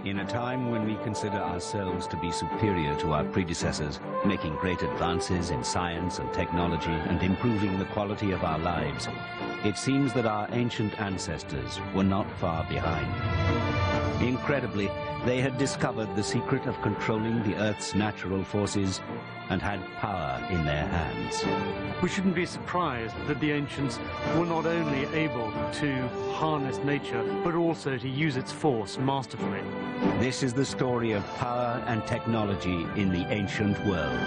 In a time when we consider ourselves to be superior to our predecessors, making great advances in science and technology and improving the quality of our lives, it seems that our ancient ancestors were not far behind. Incredibly, they had discovered the secret of controlling the Earth's natural forces and had power in their hands. We shouldn't be surprised that the ancients were not only able to harness nature, but also to use its force masterfully. This is the story of power and technology in the ancient world.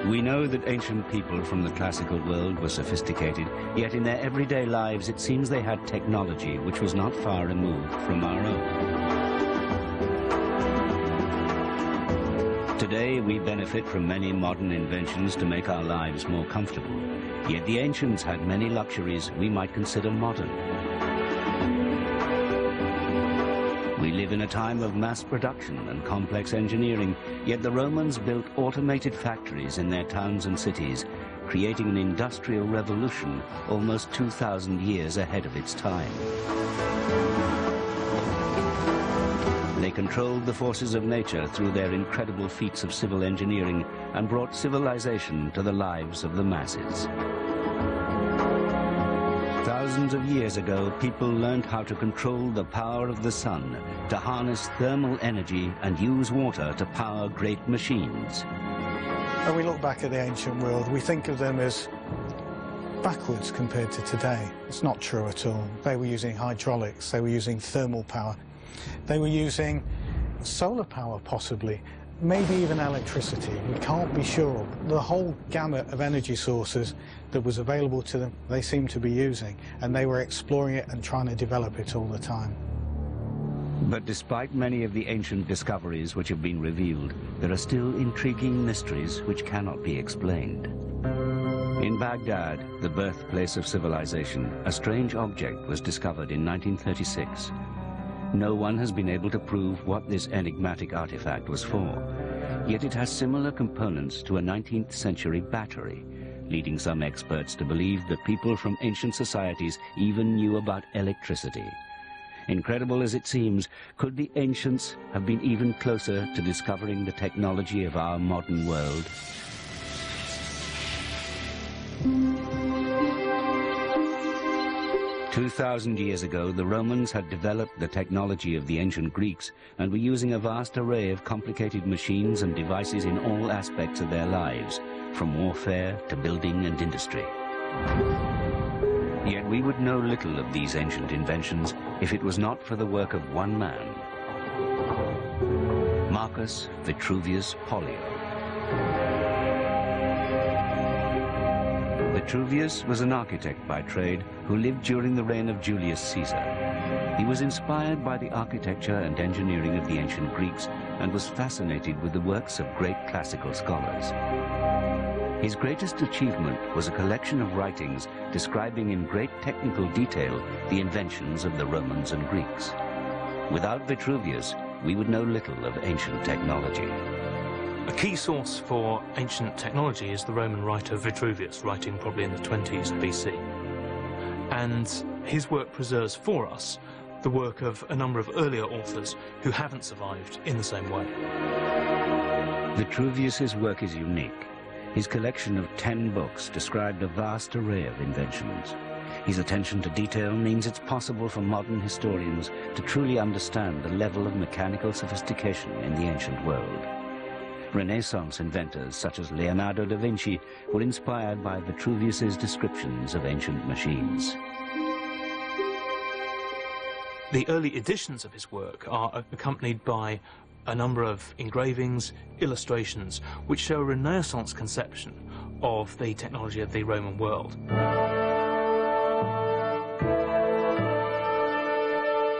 We know that ancient people from the classical world were sophisticated, yet in their everyday lives it seems they had technology which was not far removed from our own. Today we benefit from many modern inventions to make our lives more comfortable, yet the ancients had many luxuries we might consider modern. We live in a time of mass production and complex engineering, yet the Romans built automated factories in their towns and cities, creating an industrial revolution almost 2,000 years ahead of its time. They controlled the forces of nature through their incredible feats of civil engineering and brought civilization to the lives of the masses. Thousands of years ago, people learned how to control the power of the sun, to harness thermal energy and use water to power great machines. When we look back at the ancient world, we think of them as backwards compared to today. It's not true at all. They were using hydraulics, they were using thermal power, they were using solar power possibly, maybe even electricity. We can't be sure. The whole gamut of energy sources that was available to them, they seemed to be using, and they were exploring it and trying to develop it all the time. But despite many of the ancient discoveries which have been revealed, there are still intriguing mysteries which cannot be explained. In Baghdad, the birthplace of civilization, a strange object was discovered in 1936. No one has been able to prove what this enigmatic artifact was for, yet it has similar components to a 19th century battery, leading some experts to believe that people from ancient societies even knew about electricity. Incredible as it seems, could the ancients have been even closer to discovering the technology of our modern world? "2,000 years ago, the Romans had developed the technology of the ancient Greeks and were using a vast array of complicated machines and devices in all aspects of their lives, from warfare to building and industry. Yet we would know little of these ancient inventions if it was not for the work of one man, Marcus Vitruvius Pollio. Vitruvius was an architect by trade who lived during the reign of Julius Caesar. He was inspired by the architecture and engineering of the ancient Greeks and was fascinated with the works of great classical scholars. His greatest achievement was a collection of writings describing in great technical detail the inventions of the Romans and Greeks. Without Vitruvius, we would know little of ancient technology. A key source for ancient technology is the Roman writer Vitruvius, writing probably in the 20s BC. And his work preserves for us the work of a number of earlier authors who haven't survived in the same way. Vitruvius's work is unique. His collection of 10 books described a vast array of inventions. His attention to detail means it's possible for modern historians to truly understand the level of mechanical sophistication in the ancient world. Renaissance inventors such as Leonardo da Vinci were inspired by Vitruvius's descriptions of ancient machines. The early editions of his work are accompanied by a number of engravings, illustrations, which show a Renaissance conception of the technology of the Roman world.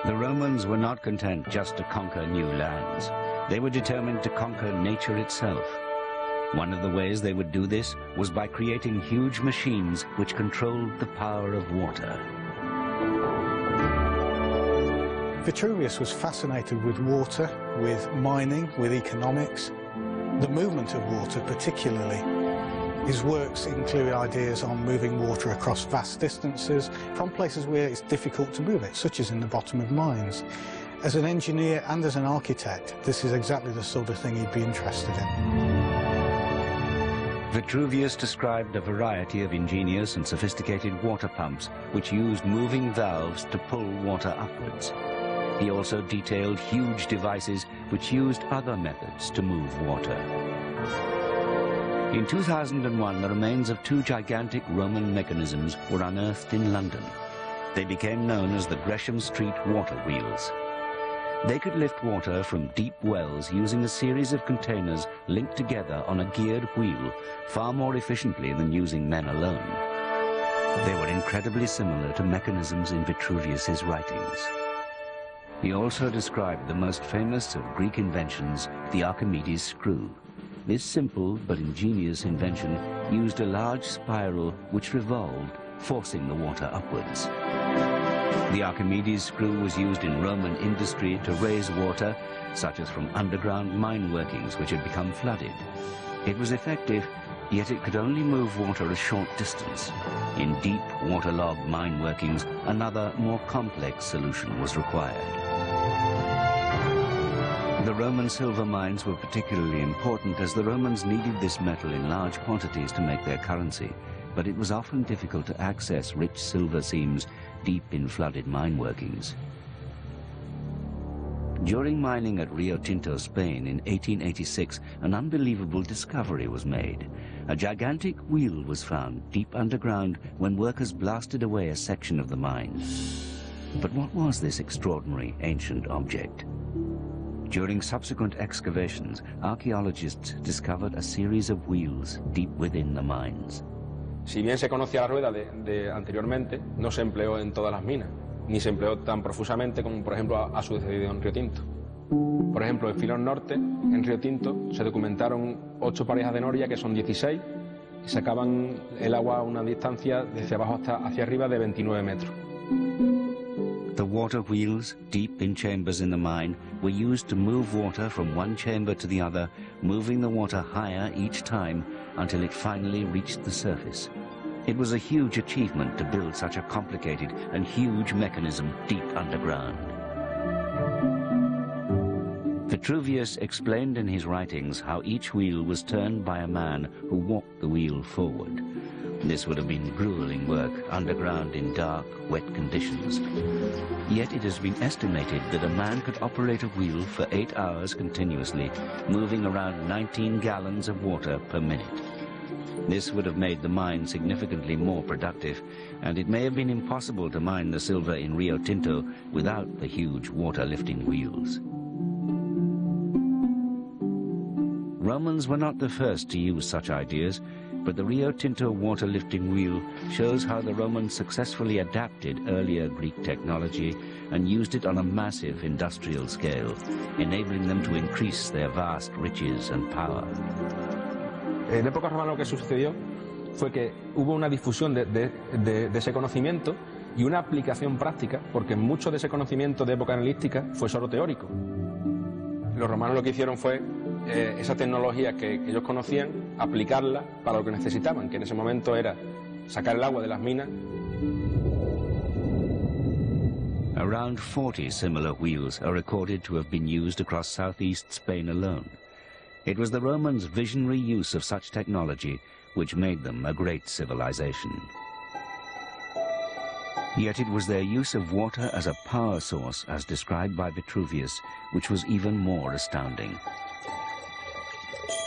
The Romans were not content just to conquer new lands. They were determined to conquer nature itself. One of the ways they would do this was by creating huge machines which controlled the power of water. Vitruvius was fascinated with water, with mining, with economics. the movement of water particularly. His works include ideas on moving water across vast distances from places where it's difficult to move it, such as in the bottom of mines. As an engineer and as an architect, this is exactly the sort of thing he'd be interested in. Vitruvius described a variety of ingenious and sophisticated water pumps which used moving valves to pull water upwards. He also detailed huge devices which used other methods to move water. In 2001, the remains of two gigantic Roman mechanisms were unearthed in London. They became known as the Gresham Street water wheels. They could lift water from deep wells using a series of containers linked together on a geared wheel far more efficiently than using men alone. They were incredibly similar to mechanisms in Vitruvius's writings. He also described the most famous of Greek inventions, the Archimedes screw. This simple but ingenious invention used a large spiral which revolved, forcing the water upwards. The Archimedes screw was used in Roman industry to raise water, such as from underground mine workings which had become flooded. It was effective, yet it could only move water a short distance. In deep, waterlogged mine workings, another, more complex solution was required. The Roman silver mines were particularly important as the Romans needed this metal in large quantities to make their currency, but it was often difficult to access rich silver seams deep in flooded mine workings. During mining at Rio Tinto, Spain in 1886, an unbelievable discovery was made. A gigantic wheel was found deep underground when workers blasted away a section of the mine. But what was this extraordinary ancient object? During subsequent excavations, archaeologists discovered a series of wheels deep within the mines. Si bien se conocía la rueda de anteriormente, no se empleó en todas las minas, ni se empleó tan profusamente como, por ejemplo, ha sucedido en Río Tinto. Por ejemplo, en Filón Norte, en Río Tinto, se documentaron 8 parejas de noria, que son 16, y sacaban el agua a una distancia desde abajo hasta hacia arriba de 29 metros. The water wheels, deep in chambers in the mine, were used to move water from one chamber to the other, moving the water higher each time until it finally reached the surface. It was a huge achievement to build such a complicated and huge mechanism deep underground. Vitruvius explained in his writings how each wheel was turned by a man who walked the wheel forward. This would have been grueling work underground in dark, wet conditions. Yet it has been estimated that a man could operate a wheel for 8 hours continuously, moving around 19 gallons of water per minute. This would have made the mine significantly more productive, and it may have been impossible to mine the silver in Rio Tinto without the huge water-lifting wheels. Romans were not the first to use such ideas, but the Rio Tinto water-lifting wheel shows how the Romans successfully adapted earlier Greek technology and used it on a massive industrial scale, enabling them to increase their vast riches and power. En época romana lo que sucedió fue que hubo una difusión de ese conocimiento y una aplicación práctica, porque mucho de ese conocimiento de época helenística fue solo teórico. Los romanos lo que hicieron fue esa tecnología que ellos conocían, aplicarla para lo que necesitaban, que en ese momento era sacar el agua de las minas. Around 40 similar wheels are recorded to have been used across southeast Spain alone. It was the Romans' visionary use of such technology which made them a great civilization. Yet it was their use of water as a power source, as described by Vitruvius, which was even more astounding.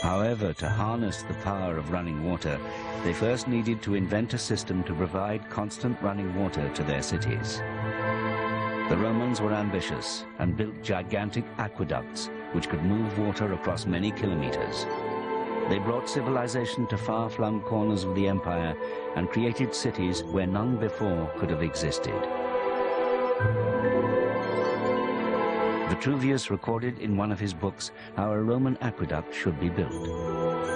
However, to harness the power of running water, they first needed to invent a system to provide constant running water to their cities. The Romans were ambitious and built gigantic aqueducts which could move water across many kilometers. They brought civilization to far-flung corners of the empire and created cities where none before could have existed. Vitruvius recorded in one of his books how a Roman aqueduct should be built.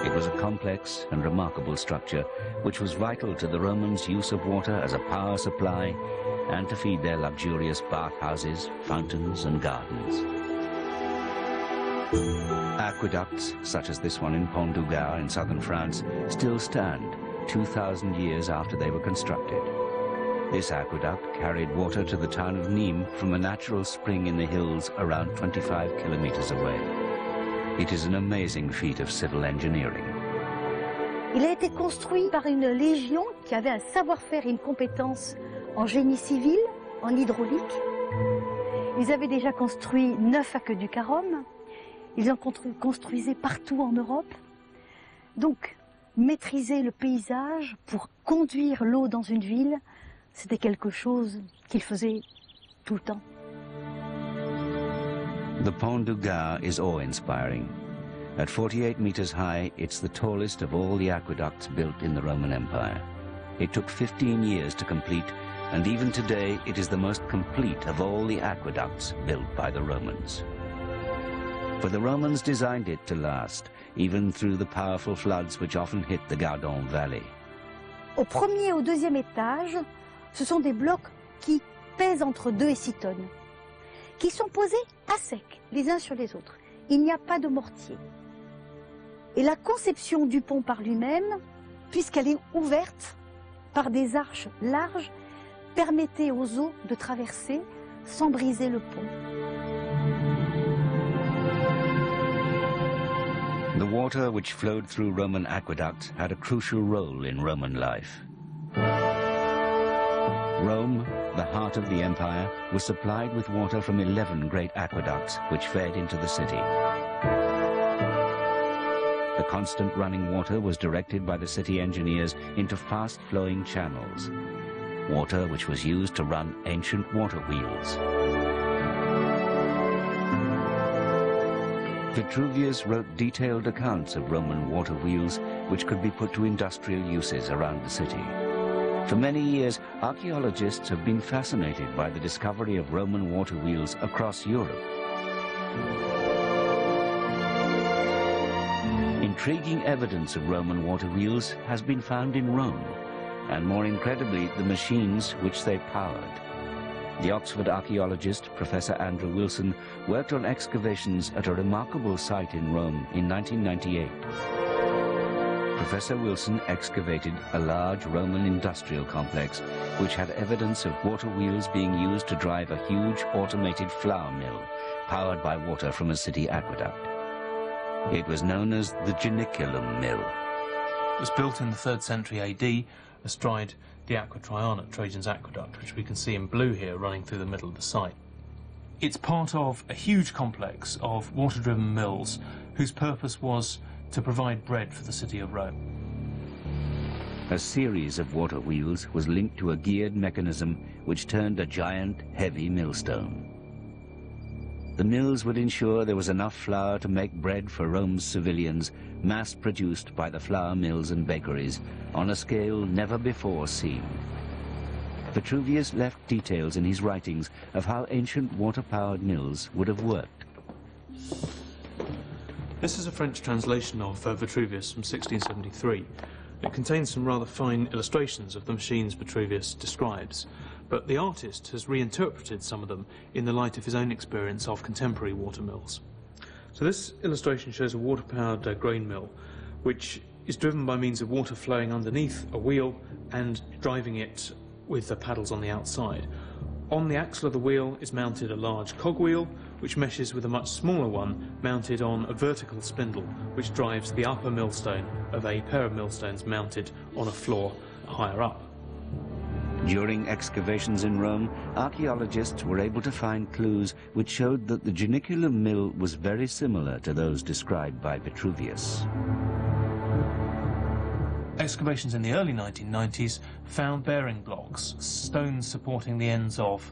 It was a complex and remarkable structure which was vital to the Romans' use of water as a power supply and to feed their luxurious bathhouses, fountains and gardens. Aqueducts, such as this one in Pont du Gard in southern France, still stand 2,000 years after they were constructed. This aqueduct carried water to the town of Nîmes from a natural spring in the hills around 25 kilometers away. It is an amazing feat of civil engineering. Il a été construit par une légion qui avait un savoir-faire et une compétence en génie civil, en hydraulique. Ils avaient déjà construit 9 aqueducs à Rome. Ils en construisaient partout en Europe. Donc, maîtriser le paysage pour conduire l'eau dans une ville, c'était quelque chose qu'ils faisaient tout le temps. The Pont du Gard is awe-inspiring. At 48 meters high, it's the tallest of all the aqueducts built in the Roman Empire. It took 15 years to complete, and even today it is the most complete of all the aqueducts built by the Romans. For the Romans designed it to last, even through the powerful floods which often hit the Gardon Valley. Au premier et au deuxième étage, ce sont des blocs qui pèsent entre 2 et 6 tonnes, qui sont posés à sec, les uns sur les autres. Il n'y a pas de mortier. Et la conception du pont par lui-même, puisqu'elle est ouverte par des arches larges, permettait aux eaux de traverser sans briser le pont. The water which flowed through Roman aqueducts had a crucial role in Roman life. Rome, the heart of the empire, was supplied with water from 11 great aqueducts which fed into the city. The constant running water was directed by the city engineers into fast-flowing channels, water which was used to run ancient water wheels. Vitruvius wrote detailed accounts of Roman water wheels which could be put to industrial uses around the city. For many years, archaeologists have been fascinated by the discovery of Roman water wheels across Europe. Intriguing evidence of Roman water wheels has been found in Rome, and more incredibly, the machines which they powered. The Oxford archaeologist, Professor Andrew Wilson, worked on excavations at a remarkable site in Rome in 1998. Professor Wilson excavated a large Roman industrial complex which had evidence of water wheels being used to drive a huge automated flour mill powered by water from a city aqueduct. It was known as the Janiculum Mill. It was built in the 3rd century AD astride the Aqua Traiana, Trajan's aqueduct, which we can see in blue here running through the middle of the site. It's part of a huge complex of water-driven mills whose purpose was to provide bread for the city of Rome. A series of water wheels was linked to a geared mechanism which turned a giant, heavy millstone. The mills would ensure there was enough flour to make bread for Rome's civilians, mass-produced by the flour mills and bakeries on a scale never before seen. Vitruvius left details in his writings of how ancient water-powered mills would have worked. This is a French translation of Vitruvius from 1673. It contains some rather fine illustrations of the machines Vitruvius describes, but the artist has reinterpreted some of them in the light of his own experience of contemporary water mills. So this illustration shows a water-powered grain mill, which is driven by means of water flowing underneath a wheel and driving it with the paddles on the outside. On the axle of the wheel is mounted a large cogwheel, which meshes with a much smaller one mounted on a vertical spindle, which drives the upper millstone of a pair of millstones mounted on a floor higher up. During excavations in Rome, archaeologists were able to find clues which showed that the Janiculum mill was very similar to those described by Vitruvius. Excavations in the early 1990s found bearing blocks, stones supporting the ends of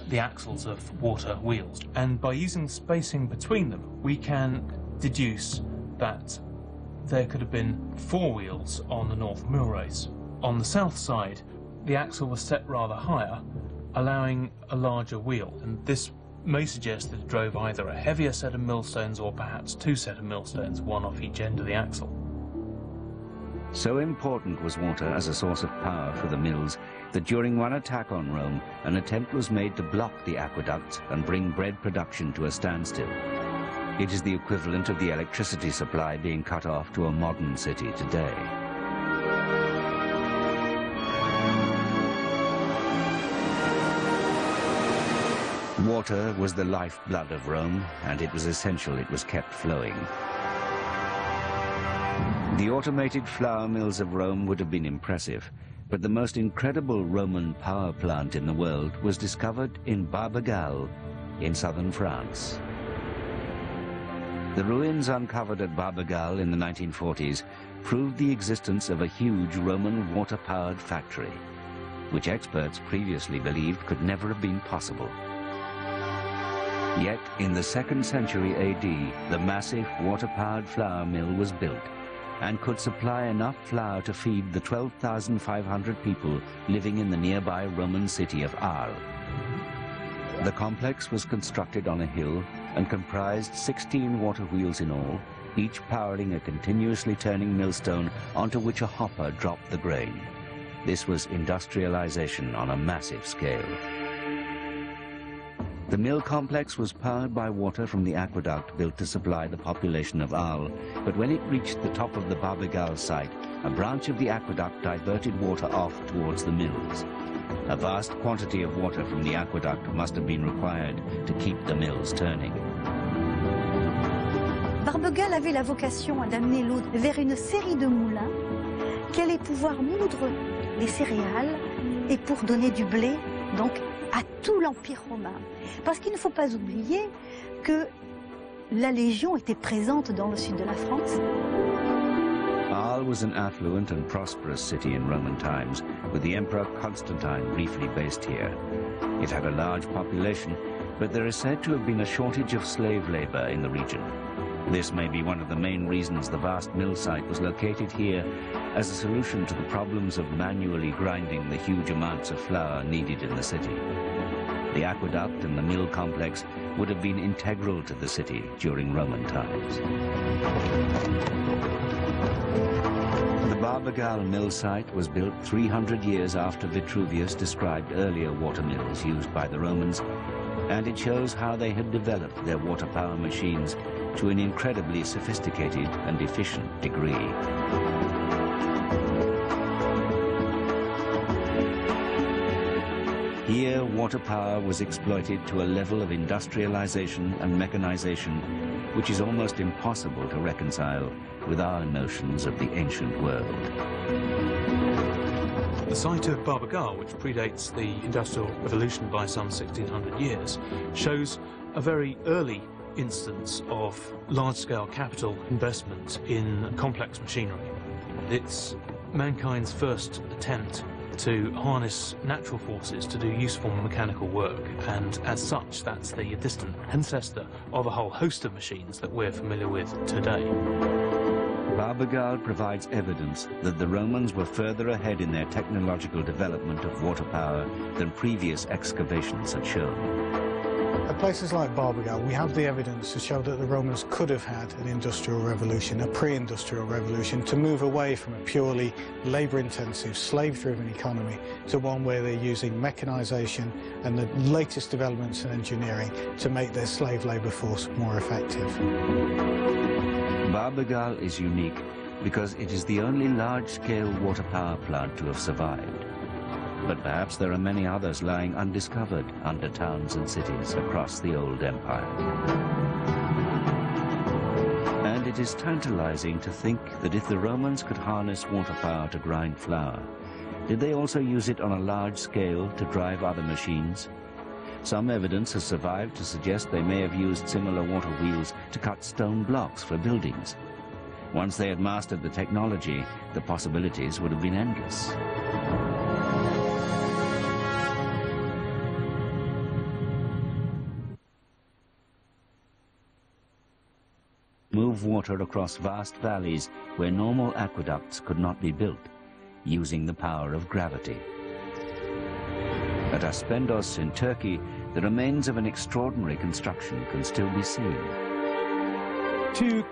the axles of water wheels. And by using spacing between them, we can deduce that there could have been 4 wheels on the North Mill Race. On the south side, the axle was set rather higher, allowing a larger wheel, and this may suggest that it drove either a heavier set of millstones or perhaps 2 sets of millstones, one off each end of the axle. So important was water as a source of power for the mills that during one attack on Rome, an attempt was made to block the aqueducts and bring bread production to a standstill. It is the equivalent of the electricity supply being cut off to a modern city today. Water was the lifeblood of Rome, and it was essential it was kept flowing. The automated flour mills of Rome would have been impressive, but the most incredible Roman power plant in the world was discovered in Barbegal in southern France. The ruins uncovered at Barbegal in the 1940s proved the existence of a huge Roman water-powered factory, which experts previously believed could never have been possible. Yet, in the 2nd century AD, the massive water-powered flour mill was built and could supply enough flour to feed the 12,500 people living in the nearby Roman city of Arles. The complex was constructed on a hill and comprised 16 water wheels in all, each powering a continuously turning millstone onto which a hopper dropped the grain. This was industrialization on a massive scale. The mill complex was powered by water from the aqueduct built to supply the population of Arles, but when it reached the top of the Barbegal site, a branch of the aqueduct diverted water off towards the mills. A vast quantity of water from the aqueduct must have been required to keep the mills turning. Barbegal avait la vocation d'amener l'eau vers une série de moulins qui allaient pouvoir moudre les céréales et pour donner du blé, donc à tout l'Empire romain. Parce qu'il ne faut pas oublier que la Légion était présente dans le sud de la France. Arles was an affluent and prosperous city in Roman times, with the Emperor Constantine briefly based here. It had a large population, but there is said to have been a shortage of slave labor in the region. This may be one of the main reasons the vast mill site was located here as a solution to the problems of manually grinding the huge amounts of flour needed in the city. The aqueduct and the mill complex would have been integral to the city during Roman times. The Barbegal mill site was built 300 years after Vitruvius described earlier water mills used by the Romans, and it shows how they had developed their water power machines to an incredibly sophisticated and efficient degree. Here, water power was exploited to a level of industrialization and mechanization which is almost impossible to reconcile with our notions of the ancient world. The site of Barbegal, which predates the Industrial Revolution by some 1600 years, shows a very early instance of large-scale capital investment in complex machinery. It's mankind's first attempt to harness natural forces to do useful mechanical work, and as such that's the distant ancestor of a whole host of machines that we're familiar with today. Barbegal provides evidence that the Romans were further ahead in their technological development of water power than previous excavations had shown. At places like Barbegal, we have the evidence to show that the Romans could have had an industrial revolution, a pre-industrial revolution, to move away from a purely labour-intensive, slave-driven economy to one where they're using mechanization and the latest developments in engineering to make their slave labour force more effective. Barbegal is unique because it is the only large-scale water power plant to have survived. But perhaps there are many others lying undiscovered under towns and cities across the old empire. And it is tantalizing to think that if the Romans could harness water power to grind flour, did they also use it on a large scale to drive other machines? Some evidence has survived to suggest they may have used similar water wheels to cut stone blocks for buildings. Once they had mastered the technology, the possibilities would have been endless. Move water across vast valleys where normal aqueducts could not be built, using the power of gravity. At Aspendos in Turkey, the remains of an extraordinary construction can still be seen. To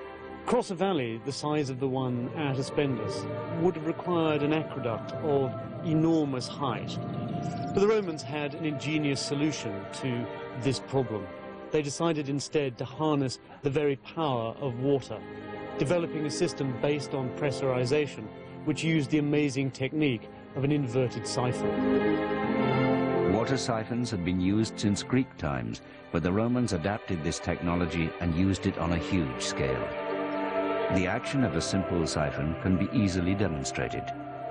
cross a valley the size of the one at Aspendos would have required an aqueduct of enormous height. But the Romans had an ingenious solution to this problem. they decided instead to harness the very power of water, developing a system based on pressurization, which used the amazing technique of an inverted siphon. Water siphons had been used since Greek times, but the Romans adapted this technology and used it on a huge scale. The action of a simple siphon can be easily demonstrated.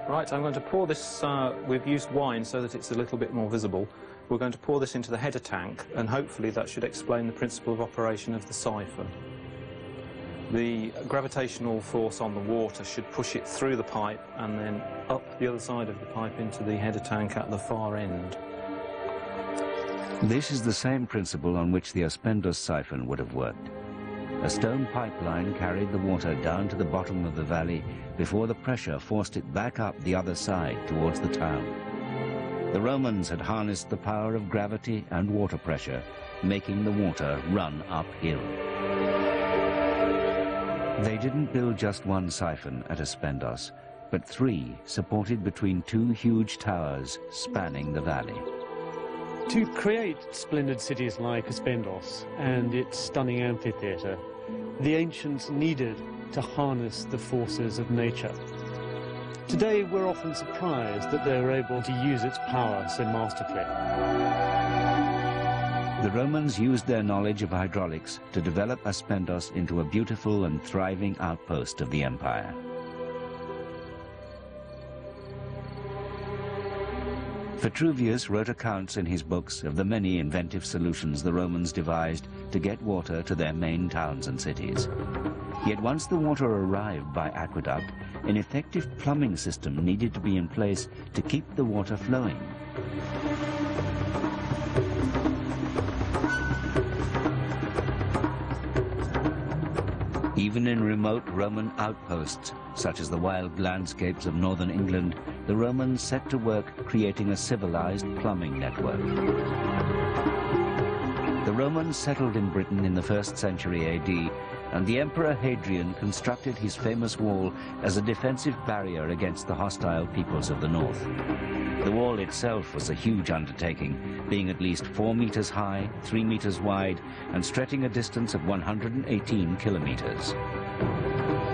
Right, I'm going to pour this, we've used wine so that it's a little bit more visible. We're going to pour this into the header tank, and hopefully that should explain the principle of operation of the siphon. The gravitational force on the water should push it through the pipe and then up the other side of the pipe into the header tank at the far end. This is the same principle on which the Aspendos siphon would have worked. A stone pipeline carried the water down to the bottom of the valley before the pressure forced it back up the other side towards the town. The Romans had harnessed the power of gravity and water pressure, making the water run uphill. They didn't build just one siphon at Aspendos, but three supported between two huge towers spanning the valley. To create splendid cities like Aspendos and its stunning amphitheatre, the ancients needed to harness the forces of nature. Today we're often surprised that they were able to use its power so masterfully. The Romans used their knowledge of hydraulics to develop Aspendos into a beautiful and thriving outpost of the empire. Vitruvius wrote accounts in his books of the many inventive solutions the Romans devised to get water to their main towns and cities. Yet once the water arrived by aqueduct, an effective plumbing system needed to be in place to keep the water flowing. Even in remote Roman outposts, such as the wild landscapes of northern England, the Romans set to work creating a civilized plumbing network. The Romans settled in Britain in the 1st century AD, and the Emperor Hadrian constructed his famous wall as a defensive barrier against the hostile peoples of the north. The wall itself was a huge undertaking, being at least 4 meters high, 3 meters wide, and stretching a distance of 118 kilometers.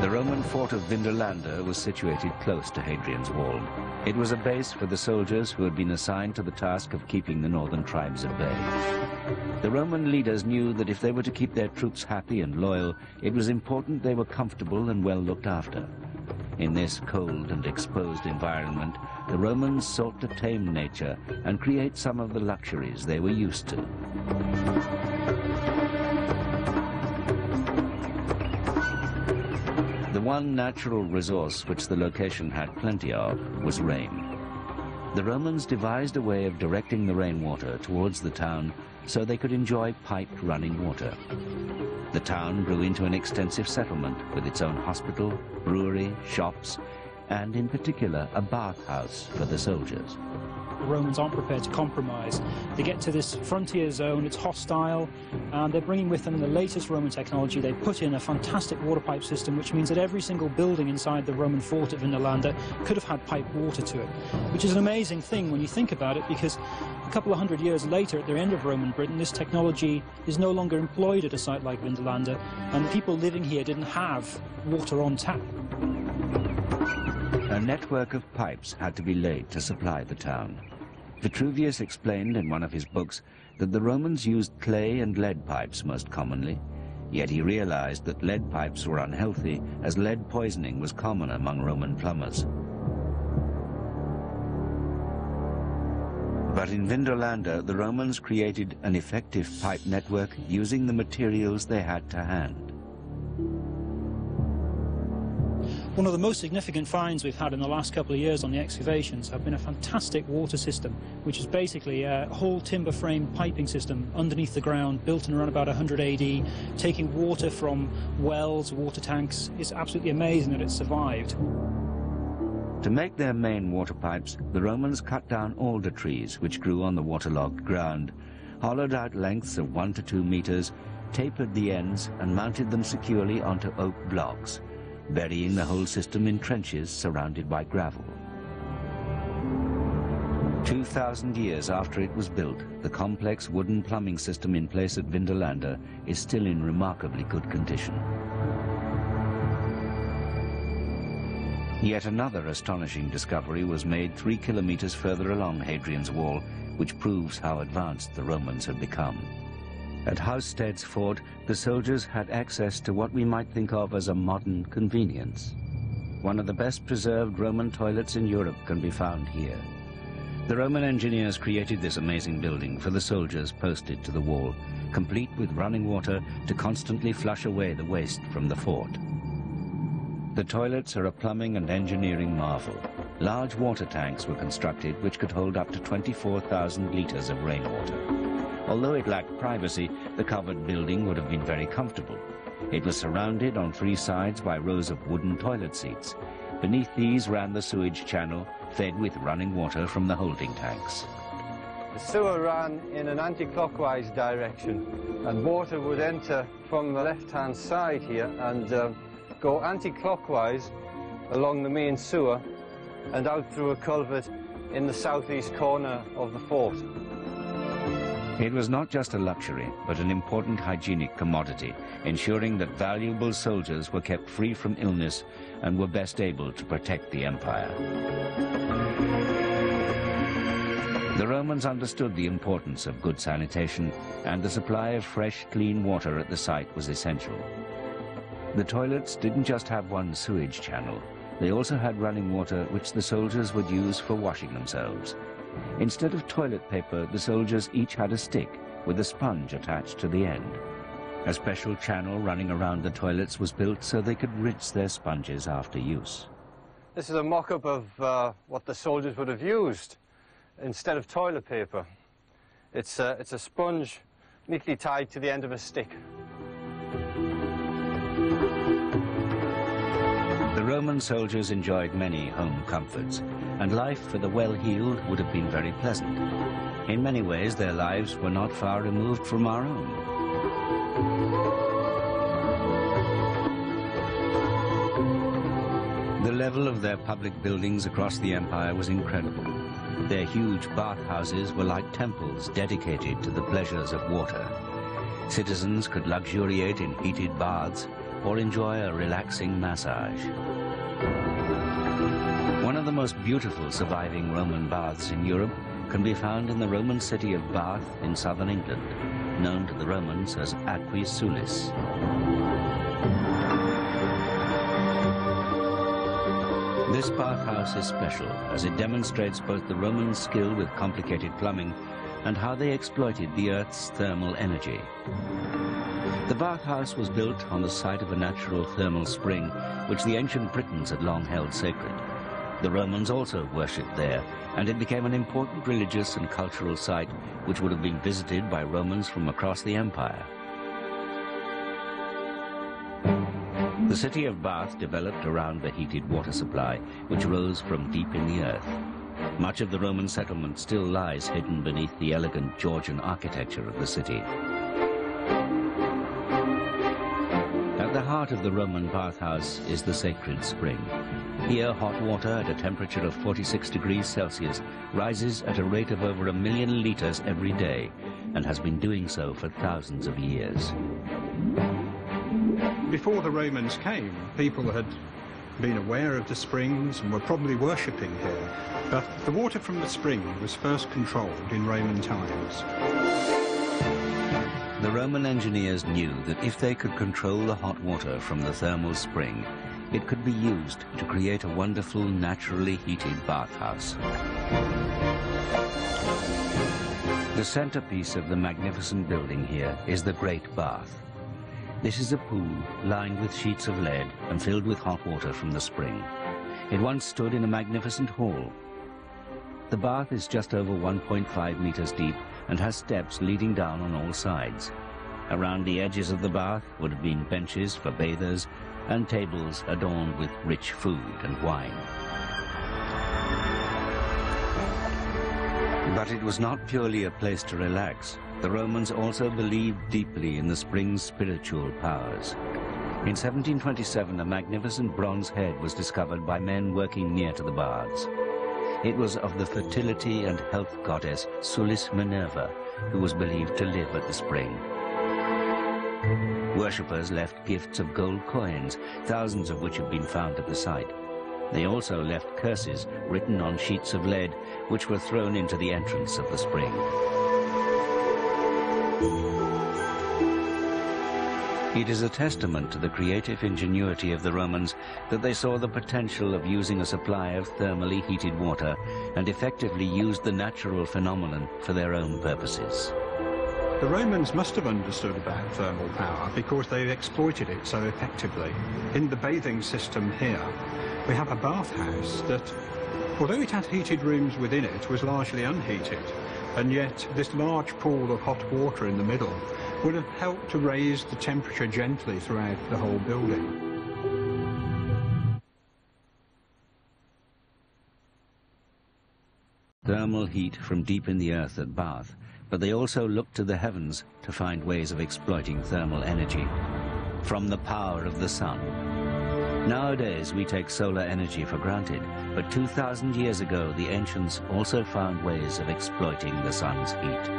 The Roman fort of Vindolanda was situated close to Hadrian's wall. It was a base for the soldiers who had been assigned to the task of keeping the northern tribes at bay. The Roman leaders knew that if they were to keep their troops happy and loyal, it was important they were comfortable and well looked after. In this cold and exposed environment, the Romans sought to tame nature and create some of the luxuries they were used to. The one natural resource which the location had plenty of was rain. The Romans devised a way of directing the rainwater towards the town so they could enjoy piped running water. The town grew into an extensive settlement with its own hospital, brewery, shops, and in particular a bathhouse for the soldiers. The Romans aren't prepared to compromise. They get to this frontier zone, it's hostile, and they're bringing with them the latest Roman technology. They put in a fantastic water pipe system, which means that every single building inside the Roman fort at Vindolanda could have had piped water to it, which is an amazing thing when you think about it, because a couple of hundred years later, at the end of Roman Britain, this technology is no longer employed at a site like Vindolanda, and the people living here didn't have water on tap. A network of pipes had to be laid to supply the town. Vitruvius explained in one of his books that the Romans used clay and lead pipes most commonly, yet he realized that lead pipes were unhealthy as lead poisoning was common among Roman plumbers. But in Vindolanda, the Romans created an effective pipe network using the materials they had to hand. One of the most significant finds we've had in the last couple of years on the excavations have been a fantastic water system, which is basically a whole timber frame piping system underneath the ground, built in around about 100 AD, taking water from wells, water tanks. It's absolutely amazing that it's survived. To make their main water pipes, the Romans cut down alder trees which grew on the waterlogged ground, hollowed out lengths of 1 to 2 meters, tapered the ends and mounted them securely onto oak blocks, burying the whole system in trenches surrounded by gravel. 2,000 years after it was built, the complex wooden plumbing system in place at Vindolanda is still in remarkably good condition. Yet another astonishing discovery was made 3 kilometers further along Hadrian's Wall, which proves how advanced the Romans had become. At Housesteads Fort, the soldiers had access to what we might think of as a modern convenience. One of the best preserved Roman toilets in Europe can be found here. The Roman engineers created this amazing building for the soldiers posted to the wall, complete with running water to constantly flush away the waste from the fort. The toilets are a plumbing and engineering marvel. Large water tanks were constructed which could hold up to 24,000 liters of rainwater. Although it lacked privacy, the covered building would have been very comfortable. It was surrounded on 3 sides by rows of wooden toilet seats. Beneath these ran the sewage channel, fed with running water from the holding tanks. The sewer ran in an anti-clockwise direction, and water would enter from the left-hand side here and go anti-clockwise along the main sewer and out through a culvert in the southeast corner of the fort. It was not just a luxury, but an important hygienic commodity, ensuring that valuable soldiers were kept free from illness and were best able to protect the empire. The Romans understood the importance of good sanitation, and the supply of fresh, clean water at the site was essential. The toilets didn't just have one sewage channel. They also had running water which the soldiers would use for washing themselves. Instead of toilet paper, the soldiers each had a stick with a sponge attached to the end. A special channel running around the toilets was built so they could rinse their sponges after use. This is a mock-up of what the soldiers would have used instead of toilet paper. It's a sponge neatly tied to the end of a stick. The Roman soldiers enjoyed many home comforts, and life for the well-heeled would have been very pleasant. In many ways, their lives were not far removed from our own. The level of their public buildings across the empire was incredible. Their huge bathhouses were like temples dedicated to the pleasures of water. Citizens could luxuriate in heated baths or enjoy a relaxing massage. One of the most beautiful surviving Roman baths in Europe can be found in the Roman city of Bath in southern England, known to the Romans as Aquae Sulis. This bathhouse is special as it demonstrates both the Roman skill with complicated plumbing and how they exploited the Earth's thermal energy. The bathhouse was built on the site of a natural thermal spring, which the ancient Britons had long held sacred. The Romans also worshipped there, and it became an important religious and cultural site which would have been visited by Romans from across the empire. The city of Bath developed around the heated water supply, which rose from deep in the earth. Much of the Roman settlement still lies hidden beneath the elegant Georgian architecture of the city. At the heart of the Roman bathhouse is the sacred spring. Here, hot water at a temperature of 46 degrees Celsius rises at a rate of over 1 million liters every day, and has been doing so for thousands of years. Before the Romans came, people had been aware of the springs and were probably worshipping here, but the water from the spring was first controlled in Roman times. The Roman engineers knew that if they could control the hot water from the thermal spring, it could be used to create a wonderful, naturally heated bathhouse. The centerpiece of the magnificent building here is the Great Bath. This is a pool lined with sheets of lead and filled with hot water from the spring. It once stood in a magnificent hall. The bath is just over 1.5 meters deep and has steps leading down on all sides. Around the edges of the bath would have been benches for bathers and tables adorned with rich food and wine. But it was not purely a place to relax. The Romans also believed deeply in the spring's spiritual powers. In 1727, a magnificent bronze head was discovered by men working near to the baths. It was of the fertility and health goddess Sulis Minerva, who was believed to live at the spring. Worshippers left gifts of gold coins, thousands of which have been found at the site. They also left curses written on sheets of lead, which were thrown into the entrance of the spring. It is a testament to the creative ingenuity of the Romans that they saw the potential of using a supply of thermally heated water and effectively used the natural phenomenon for their own purposes. The Romans must have understood about thermal power because they exploited it so effectively. In the bathing system here, we have a bathhouse that, although it had heated rooms within it, was largely unheated. And yet this large pool of hot water in the middle would have helped to raise the temperature gently throughout the whole building. Thermal heat from deep in the earth at Bath, but they also looked to the heavens to find ways of exploiting thermal energy from the power of the sun. Nowadays we take solar energy for granted, but 2,000 years ago the ancients also found ways of exploiting the sun's heat.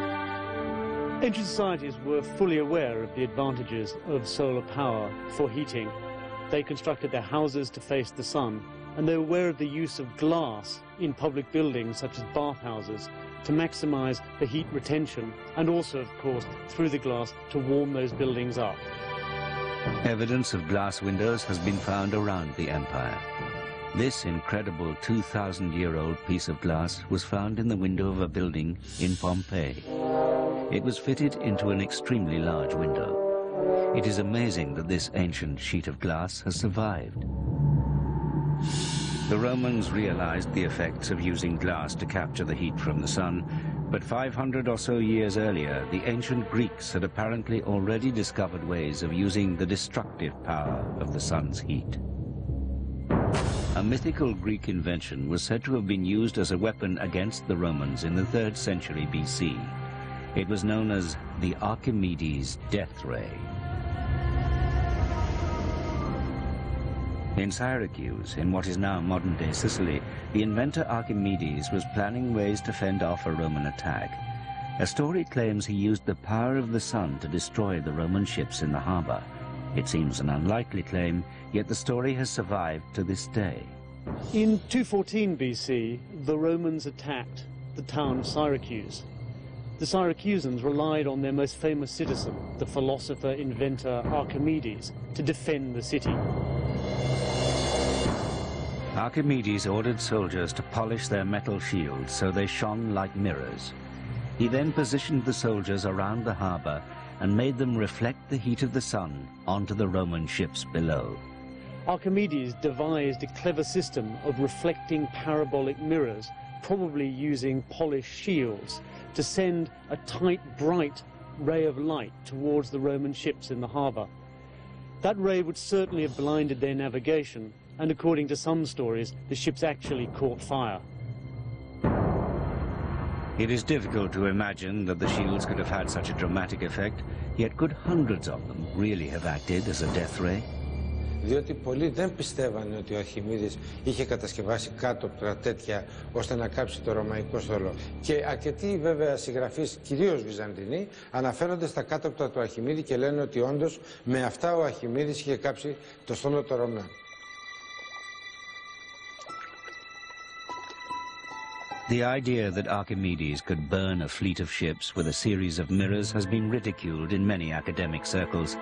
Ancient societies were fully aware of the advantages of solar power for heating. They constructed their houses to face the sun, and they were aware of the use of glass in public buildings such as bathhouses to maximize the heat retention, and also, of course, through the glass to warm those buildings up. Evidence of glass windows has been found around the empire. This incredible 2,000-year-old piece of glass was found in the window of a building in Pompeii. It was fitted into an extremely large window. It is amazing that this ancient sheet of glass has survived. The Romans realized the effects of using glass to capture the heat from the sun, but 500 or so years earlier, the ancient Greeks had apparently already discovered ways of using the destructive power of the sun's heat. A mythical Greek invention was said to have been used as a weapon against the Romans in the 3rd century BC. It was known as the Archimedes death ray. In Syracuse, in what is now modern-day Sicily, the inventor Archimedes was planning ways to fend off a Roman attack. A story claims he used the power of the sun to destroy the Roman ships in the harbor. It seems an unlikely claim, yet the story has survived to this day. In 214 BC, the Romans attacked the town of Syracuse. The Syracusans relied on their most famous citizen, the philosopher-inventor Archimedes, to defend the city. Archimedes ordered soldiers to polish their metal shields so they shone like mirrors. He then positioned the soldiers around the harbor and made them reflect the heat of the sun onto the Roman ships below. Archimedes devised a clever system of reflecting parabolic mirrors, probably using polished shields, to send a tight, bright ray of light towards the Roman ships in the harbor. That ray would certainly have blinded their navigation, and according to some stories, the ships actually caught fire. It is difficult to imagine that the shields could have had such a dramatic effect, yet could hundreds of them really have acted as a death ray? Διότι πολλοί δεν πιστεύανε ότι ο Αρχιμίδης είχε κατασκευάσει κάτωπτρα τέτοια ώστε να κάψει το ρωμαϊκό στόλο. Και αρκετοί βέβαια συγγραφείς, κυρίως Βυζαντινοί, αναφέρονται στα κάτωπτρα του Αρχιμίδη και λένε ότι όντως με αυτά ο Αρχιμίδης είχε κάψει το στόλο των Ρωμαίων. The idea that Archimedes could burn a fleet of ships with a series of mirrors has been ridiculed in many academic circles.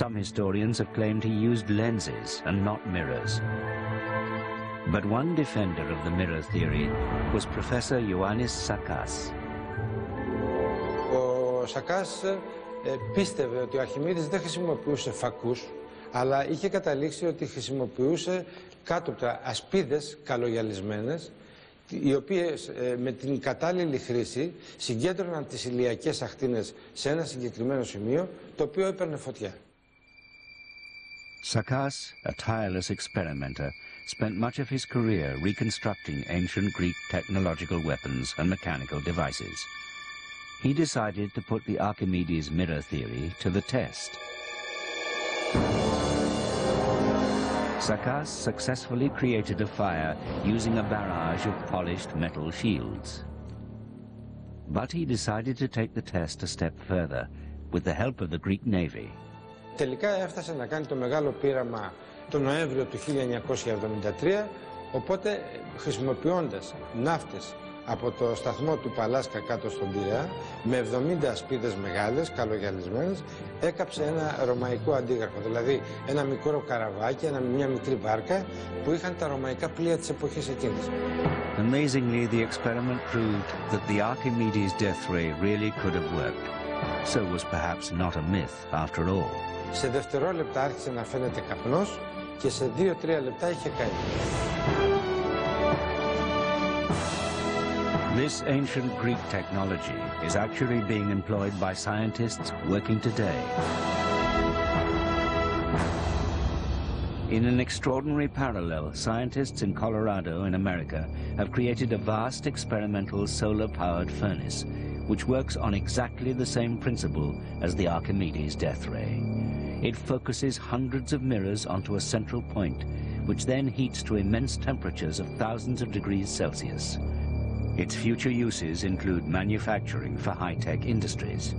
Some historians have claimed he used lenses and not mirrors. But one defender of the mirror theory was Professor Ioannis Sakkas. Ο Σακάς πίστευε ότι ο Αρχιμίδης δεν χρησιμοποιούσε φακούς, αλλά είχε καταλήξει ότι χρησιμοποιούσε κάτωπτρα ασπίδες καλογιαλισμένες, οι οποίες με την κατάλληλη χρήση συγκέντρωναν τις ηλιακές ακτίνες σε ένα συγκεκριμένο σημείο, το οποίο έπαιρνε φωτιά. Sakkas, a tireless experimenter, spent much of his career reconstructing ancient Greek technological weapons and mechanical devices. He decided to put the Archimedes mirror theory to the test. Sakas successfully created a fire using a barrage of polished metal shields. But he decided to take the test a step further, with the help of the Greek Navy. Τελικά έφτασε να κάνει το μεγάλο πείραμα τον Νοέμβριο του 1973, οπότε χρησιμοποιώντας ναύτες από το σταθμό του Παλάσκα κάτω στον Πειραιά, με 70 ασπίδες μεγάλες, καλογιαλισμένες, έκαψε ένα ρωμαϊκό αντίγραφο, δηλαδή ένα μικρό καραβάκι, μια μικρή βάρκα που είχαν τα ρωμαϊκά πλοία της εποχής εκείνης. Amazingly, the experiment proved that the Archimedes death ray really could have worked. So was perhaps not a myth after all. Σε δευτερόλεπτα άρχισε να φαίνεται καπνός και σε 2-3 λεπτά είχε καεί. This ancient Greek technology is actually being employed by scientists working today. In an extraordinary parallel, scientists in Colorado in America have created a vast experimental solar-powered furnace, which works on exactly the same principle as the Archimedes death ray. It focuses hundreds of mirrors onto a central point, which then heats to immense temperatures of thousands of degrees Celsius. Its future uses include manufacturing for high-tech industries.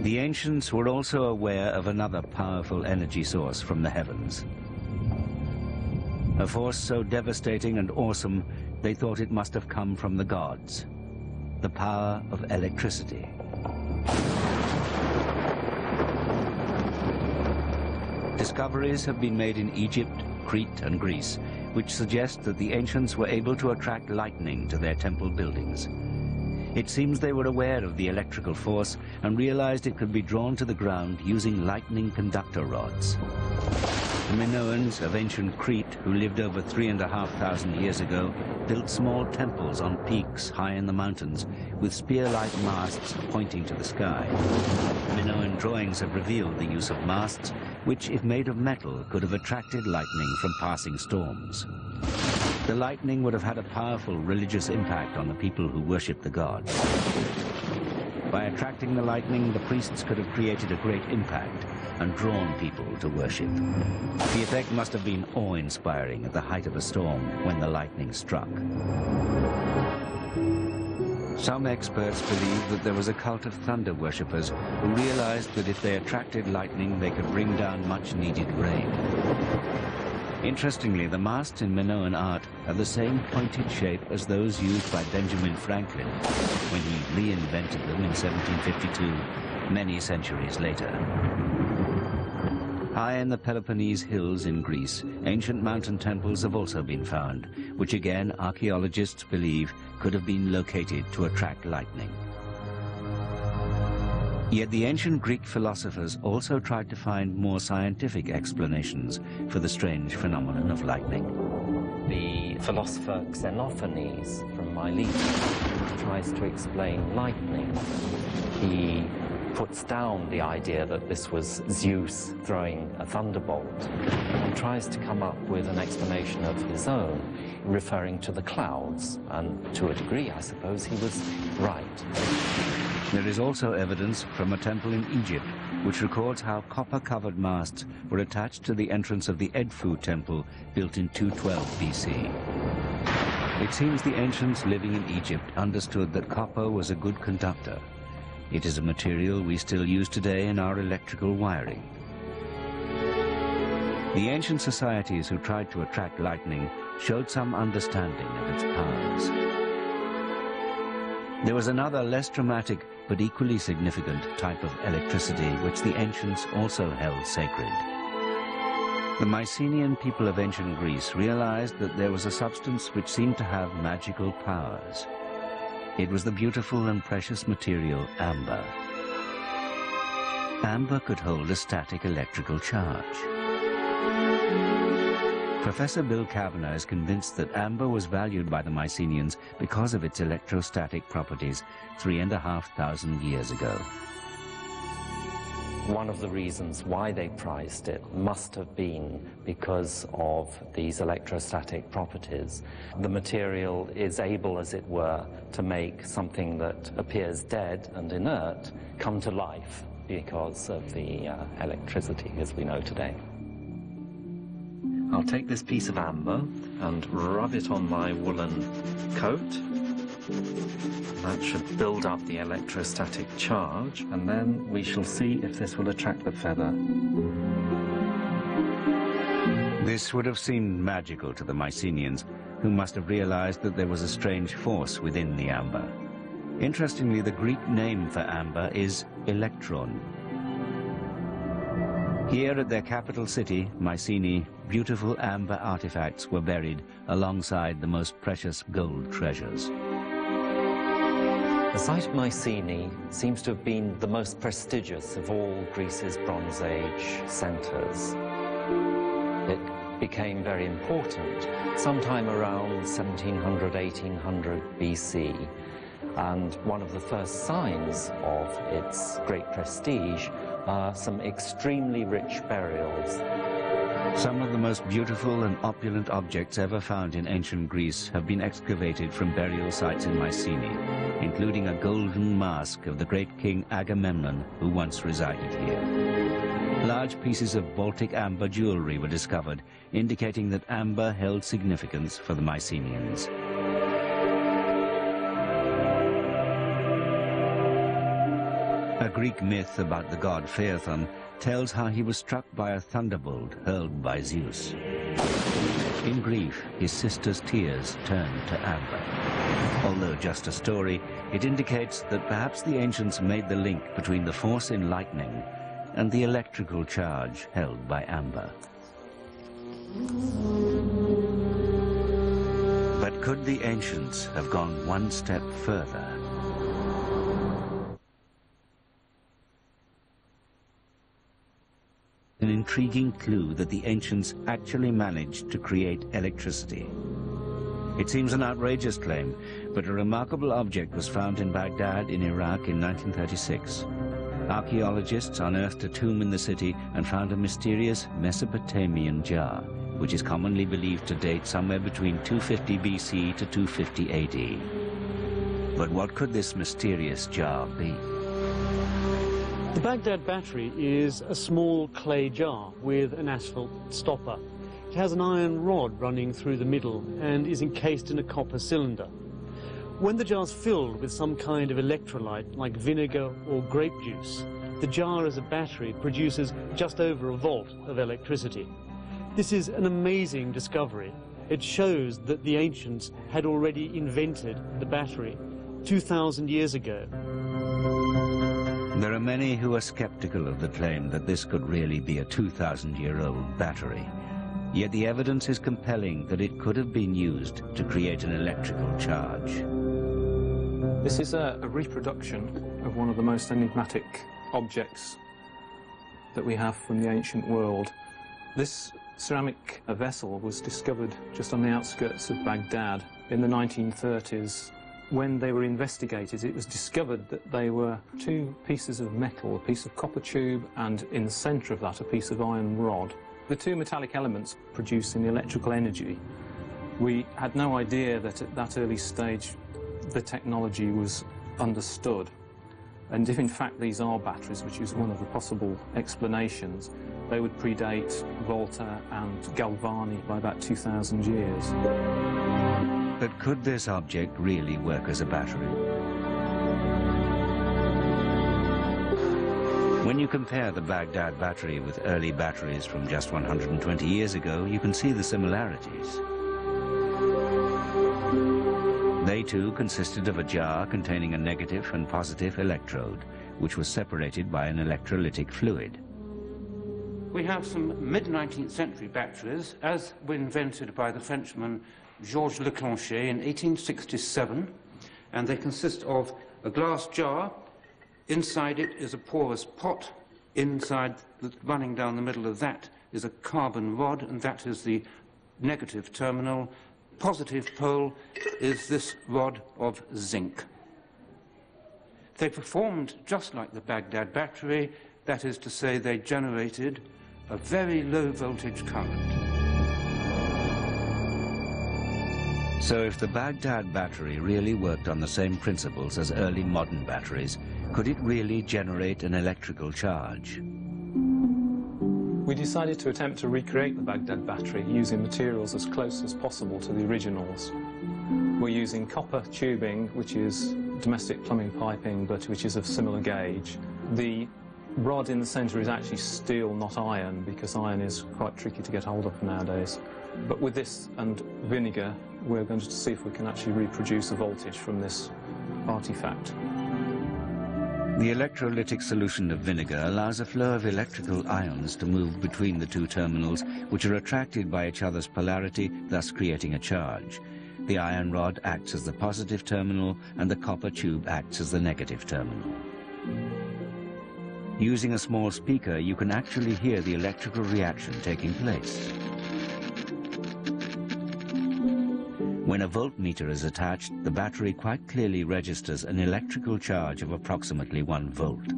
The ancients were also aware of another powerful energy source from the heavens. A force so devastating and awesome, they thought it must have come from the gods. The power of electricity. Discoveries have been made in Egypt, Crete and Greece, which suggest that the ancients were able to attract lightning to their temple buildings. It seems they were aware of the electrical force and realized it could be drawn to the ground using lightning conductor rods. The Minoans of ancient Crete, who lived over 3,500 years ago, built small temples on peaks high in the mountains with spear-like masts pointing to the sky. Minoan drawings have revealed the use of masts, which, if made of metal, could have attracted lightning from passing storms. The lightning would have had a powerful religious impact on the people who worship the gods. By attracting the lightning, the priests could have created a great impact and drawn people to worship. The effect must have been awe-inspiring at the height of a storm when the lightning struck. Some experts believe that there was a cult of thunder worshippers who realized that if they attracted lightning, they could bring down much-needed rain. Interestingly, the masts in Minoan art have the same pointed shape as those used by Benjamin Franklin when he reinvented them in 1752, many centuries later. High in the Peloponnese hills in Greece, ancient mountain temples have also been found, which again archaeologists believe could have been located to attract lightning. Yet the ancient Greek philosophers also tried to find more scientific explanations for the strange phenomenon of lightning. The philosopher Xenophanes from Miletus tries to explain lightning. He puts down the idea that this was Zeus throwing a thunderbolt and tries to come up with an explanation of his own, referring to the clouds, and to a degree, I suppose, he was right. There is also evidence from a temple in Egypt which records how copper-covered masts were attached to the entrance of the Edfu temple built in 212 BC. It seems the ancients living in Egypt understood that copper was a good conductor. It is a material we still use today in our electrical wiring. The ancient societies who tried to attract lightning showed some understanding of its powers. There was another less dramatic but equally significant type of electricity which the ancients also held sacred. The Mycenaean people of ancient Greece realized that there was a substance which seemed to have magical powers. It was the beautiful and precious material amber. Amber could hold a static electrical charge. Professor Bill Kavanagh is convinced that amber was valued by the Mycenaeans because of its electrostatic properties 3,500 years ago. One of the reasons why they prized it must have been because of these electrostatic properties. The material is able, as it were, to make something that appears dead and inert come to life because of the electricity as we know today. I'll take this piece of amber and rub it on my woolen coat. That should build up the electrostatic charge, and then we shall see if this will attract the feather. This would have seemed magical to the Mycenaeans, who must have realized that there was a strange force within the amber. Interestingly, the Greek name for amber is electron. Here at their capital city, Mycenae, beautiful amber artifacts were buried alongside the most precious gold treasures. The site of Mycenae seems to have been the most prestigious of all Greece's Bronze Age centres. It became very important sometime around 1700, 1800 BC, and one of the first signs of its great prestige are some extremely rich burials. Some of the most beautiful and opulent objects ever found in ancient Greece have been excavated from burial sites in Mycenae, including a golden mask of the great king Agamemnon, who once resided here. Large pieces of Baltic amber jewelry were discovered, indicating that amber held significance for the Mycenaeans. A Greek myth about the god Phaethon tells how he was struck by a thunderbolt hurled by Zeus. In grief, his sister's tears turned to amber. Although just a story, it indicates that perhaps the ancients made the link between the force in lightning and the electrical charge held by amber. But could the ancients have gone one step further? An intriguing clue that the ancients actually managed to create electricity. It seems an outrageous claim, but a remarkable object was found in Baghdad in Iraq in 1936. Archaeologists unearthed a tomb in the city and found a mysterious Mesopotamian jar, which is commonly believed to date somewhere between 250 BC to 250 AD. But what could this mysterious jar be? The Baghdad battery is a small clay jar with an asphalt stopper. It has an iron rod running through the middle and is encased in a copper cylinder. When the jar's filled with some kind of electrolyte like vinegar or grape juice, the jar as a battery produces just over a volt of electricity. This is an amazing discovery. It shows that the ancients had already invented the battery 2,000 years ago. There are many who are skeptical of the claim that this could really be a 2,000-year-old battery. Yet the evidence is compelling that it could have been used to create an electrical charge. This is a reproduction of one of the most enigmatic objects that we have from the ancient world. This ceramic vessel was discovered just on the outskirts of Baghdad in the 1930s. When they were investigated, it was discovered that they were two pieces of metal, a piece of copper tube, and in the centre of that, a piece of iron rod. The two metallic elements producing the electrical energy. We had no idea that at that early stage the technology was understood. And if in fact these are batteries, which is one of the possible explanations, they would predate Volta and Galvani by about 2,000 years. But could this object really work as a battery? When you compare the Baghdad battery with early batteries from just 120 years ago, you can see the similarities. They too consisted of a jar containing a negative and positive electrode, which was separated by an electrolytic fluid. We have some mid-19th century batteries, as were invented by the Frenchman Georges Leclanché in 1867, and they consist of a glass jar. Inside it is a porous pot. Inside, running down the middle of that, is a carbon rod, and that is the negative terminal. Positive pole is this rod of zinc. They performed just like the Baghdad battery. That is to say, they generated a very low voltage current. So if the Baghdad battery really worked on the same principles as early modern batteries, could it really generate an electrical charge? We decided to attempt to recreate the Baghdad battery using materials as close as possible to the originals. We're using copper tubing, which is domestic plumbing piping, but which is of similar gauge. The rod in the centre is actually steel, not iron, because iron is quite tricky to get hold of nowadays. But with this and vinegar, we're going to see if we can actually reproduce the voltage from this artifact. The electrolytic solution of vinegar allows a flow of electrical ions to move between the two terminals, which are attracted by each other's polarity, thus creating a charge. The iron rod acts as the positive terminal, and the copper tube acts as the negative terminal. Using a small speaker, you can actually hear the electrical reaction taking place. When a voltmeter is attached, the battery quite clearly registers an electrical charge of approximately 1 volt.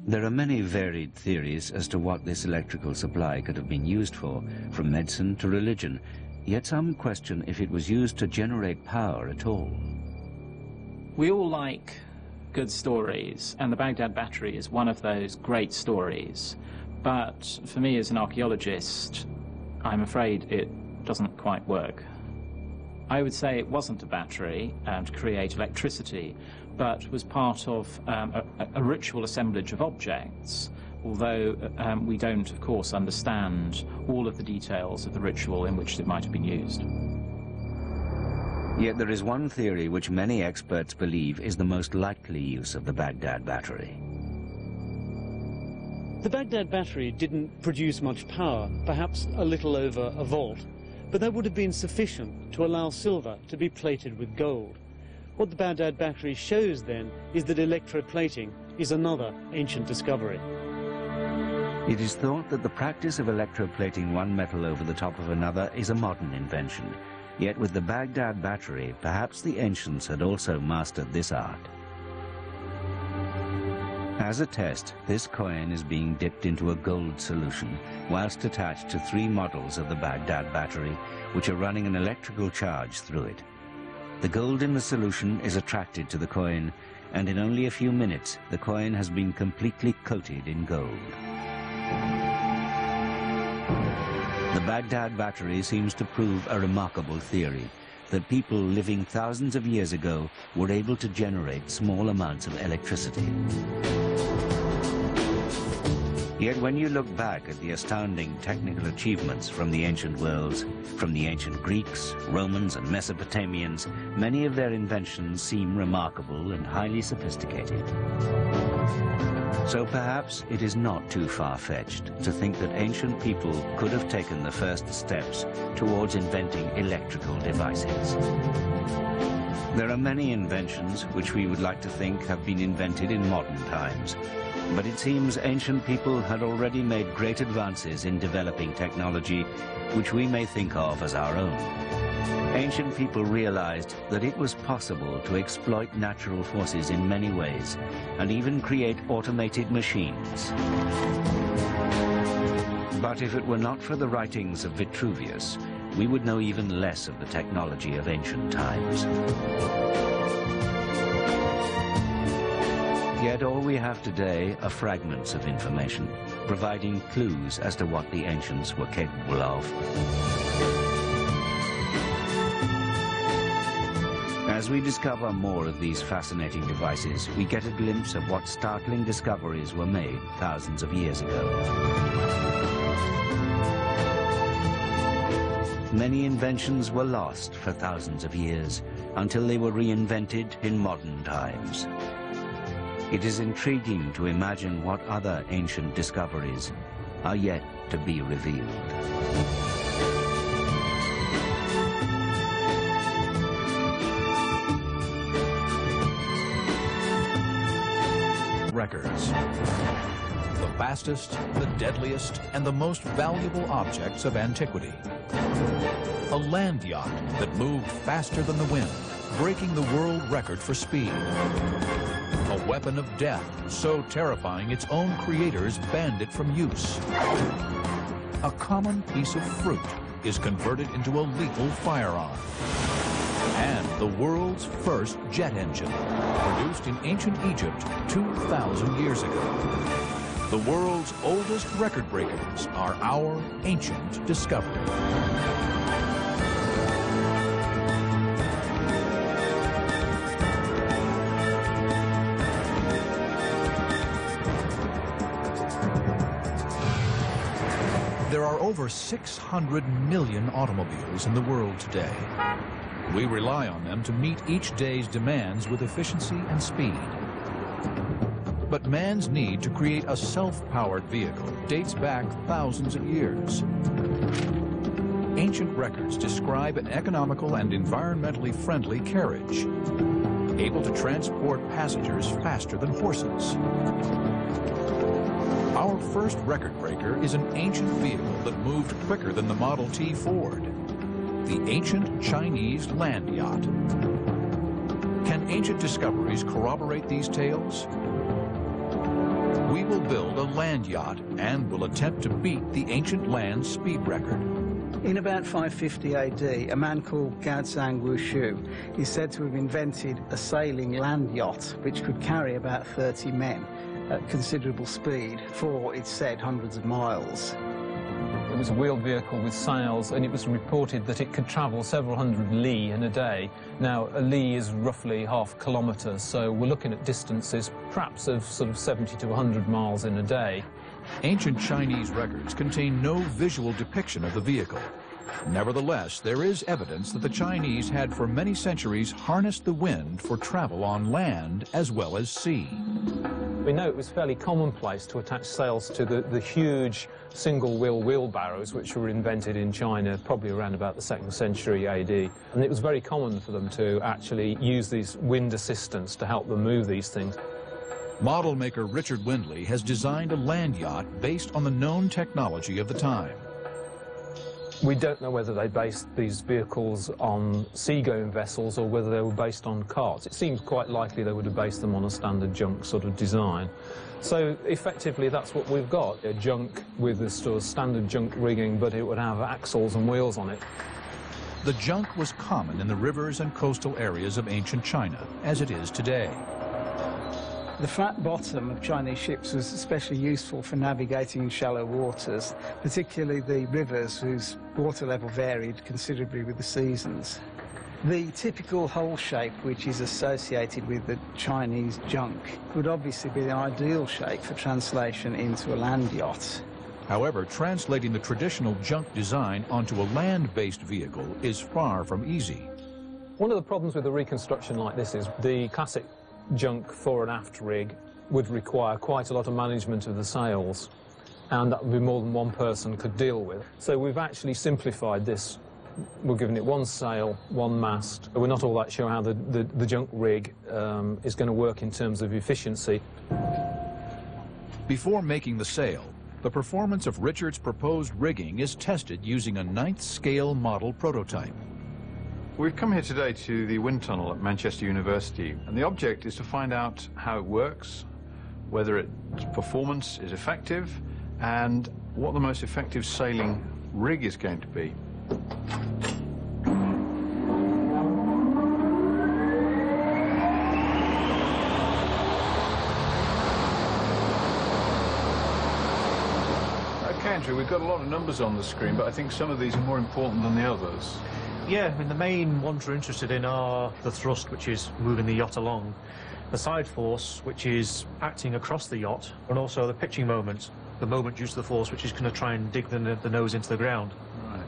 There are many varied theories as to what this electrical supply could have been used for, from medicine to religion, yet some question if it was used to generate power at all. We all like good stories, and the Baghdad battery is one of those great stories. But for me as an archaeologist, I'm afraid it doesn't quite work. I would say it wasn't a battery to create electricity, but was part of a ritual assemblage of objects, although we don't, of course, understand all of the details of the ritual in which it might have been used. Yet there is one theory which many experts believe is the most likely use of the Baghdad battery. The Baghdad battery didn't produce much power, perhaps a little over a volt, but that would have been sufficient to allow silver to be plated with gold. What the Baghdad battery shows then is that electroplating is another ancient discovery. It is thought that the practice of electroplating one metal over the top of another is a modern invention. Yet with the Baghdad battery, perhaps the ancients had also mastered this art. As a test, this coin is being dipped into a gold solution, whilst attached to 3 models of the Baghdad battery, which are running an electrical charge through it. The gold in the solution is attracted to the coin, and in only a few minutes, the coin has been completely coated in gold. The Baghdad battery seems to prove a remarkable theory, that people living thousands of years ago were able to generate small amounts of electricity. Yet when you look back at the astounding technical achievements from the ancient worlds, from the ancient Greeks, Romans and Mesopotamians, many of their inventions seem remarkable and highly sophisticated. So perhaps it is not too far-fetched to think that ancient people could have taken the first steps towards inventing electrical devices. There are many inventions which we would like to think have been invented in modern times, but it seems ancient people had already made great advances in developing technology which we may think of as our own. Ancient people realized that it was possible to exploit natural forces in many ways and even create automated machines. But if it were not for the writings of Vitruvius, we would know even less of the technology of ancient times. Yet all we have today are fragments of information, providing clues as to what the ancients were capable of. As we discover more of these fascinating devices, we get a glimpse of what startling discoveries were made thousands of years ago. Many inventions were lost for thousands of years until they were reinvented in modern times. It is intriguing to imagine what other ancient discoveries are yet to be revealed. Records. The fastest, the deadliest, and the most valuable objects of antiquity. A land yacht that moved faster than the wind, breaking the world record for speed. a weapon of death, so terrifying its own creators banned it from use. A common piece of fruit is converted into a lethal firearm. And the world's first jet engine, produced in ancient Egypt 2,000 years ago. The world's oldest record breakers are our ancient discovery. There are over 600 million automobiles in the world today. We rely on them to meet each day's demands with efficiency and speed. But man's need to create a self-powered vehicle dates back thousands of years. Ancient records describe an economical and environmentally friendly carriage, able to transport passengers faster than horses. Our first record breaker is an ancient vehicle that moved quicker than the Model T Ford, the ancient Chinese land yacht. Can ancient discoveries corroborate these tales? We will build a land yacht and will attempt to beat the ancient land speed record. In about 550 AD, a man called Gaozang Wushu is said to have invented a sailing land yacht which could carry about 30 men at considerable speed for, it's said, hundreds of miles. It was a wheeled vehicle with sails, and it was reported that it could travel several hundred li in a day. Now, a li is roughly half a kilometre, so we're looking at distances perhaps of sort of 70 to 100 miles in a day. Ancient Chinese records contain no visual depiction of the vehicle. Nevertheless, there is evidence that the Chinese had for many centuries harnessed the wind for travel on land as well as sea. We know it was fairly commonplace to attach sails to the huge single-wheel wheelbarrows which were invented in China probably around about the 2nd century AD. And it was very common for them to actually use these wind assistants to help them move these things. Model maker Richard Windley has designed a land yacht based on the known technology of the time. We don't know whether they based these vehicles on seagoing vessels or whether they were based on carts. It seems quite likely they would have based them on a standard junk sort of design. So effectively that's what we've got, a junk with this sort of standard junk rigging, but it would have axles and wheels on it. The junk was common in the rivers and coastal areas of ancient China, as it is today. The flat bottom of Chinese ships was especially useful for navigating in shallow waters, particularly the rivers whose water level varied considerably with the seasons. The typical hull shape which is associated with the Chinese junk would obviously be the ideal shape for translation into a land yacht. However, translating the traditional junk design onto a land-based vehicle is far from easy. One of the problems with a reconstruction like this is the classic junk fore and aft rig would require quite a lot of management of the sails, and that would be more than one person could deal with. So we've actually simplified this. We're giving it one sail, one mast. We're not all that sure how the junk rig is going to work in terms of efficiency. Before making the sail, the performance of Richard's proposed rigging is tested using a 9th scale model prototype. We've come here today to the wind tunnel at Manchester University, and the object is to find out how it works, whether its performance is effective, and what the most effective sailing rig is going to be. Okay, Andrew, we've got a lot of numbers on the screen, but I think some of these are more important than the others. Yeah, I mean, the main ones we're interested in are the thrust, which is moving the yacht along, the side force, which is acting across the yacht, and also the pitching moment, the moment due to the force, which is going to try and dig the nose into the ground. Right.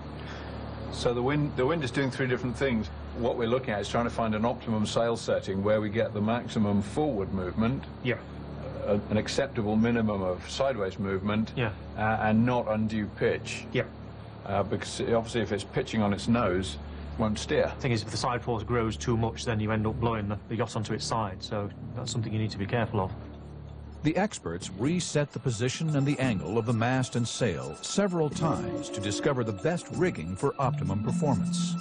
So the wind is doing 3 different things. What we're looking at is trying to find an optimum sail setting where we get the maximum forward movement. Yeah. An acceptable minimum of sideways movement. Yeah. And not undue pitch. Yeah. Because obviously if it's pitching on its nose, it won't steer. The thing is, if the side force grows too much, then you end up blowing the yacht onto its side, so that's something you need to be careful of. The experts reset the position and the angle of the mast and sail several times to discover the best rigging for optimum performance.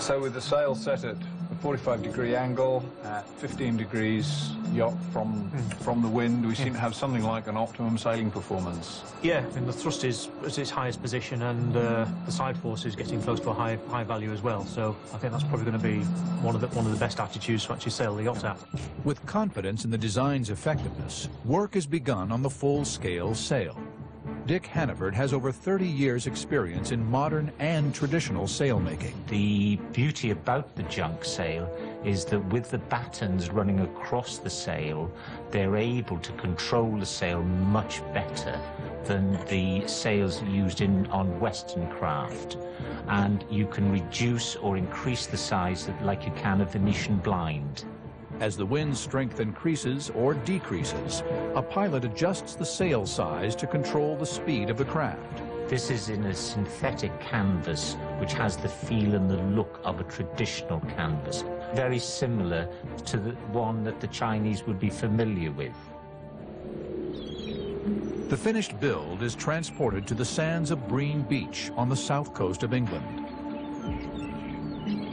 So with the sail set at a 45-degree angle, at 15 degrees yacht from the wind, we seem to have something like an optimum sailing performance. Yeah, and the thrust is at its highest position, and the side force is getting close to a high value as well. So I think that's probably going to be one of the best attitudes to actually sail the yacht at. With confidence in the design's effectiveness, work is begun on the full-scale sail. Dick Hannaford has over 30 years' experience in modern and traditional sailmaking. The beauty about the junk sail is that with the battens running across the sail, they're able to control the sail much better than the sails used on Western craft. And you can reduce or increase the size like you can a Venetian blind. As the wind's strength increases or decreases, a pilot adjusts the sail size to control the speed of the craft. This is in a synthetic canvas, which has the feel and the look of a traditional canvas, very similar to the one that the Chinese would be familiar with. The finished build is transported to the sands of Brean Beach on the south coast of England.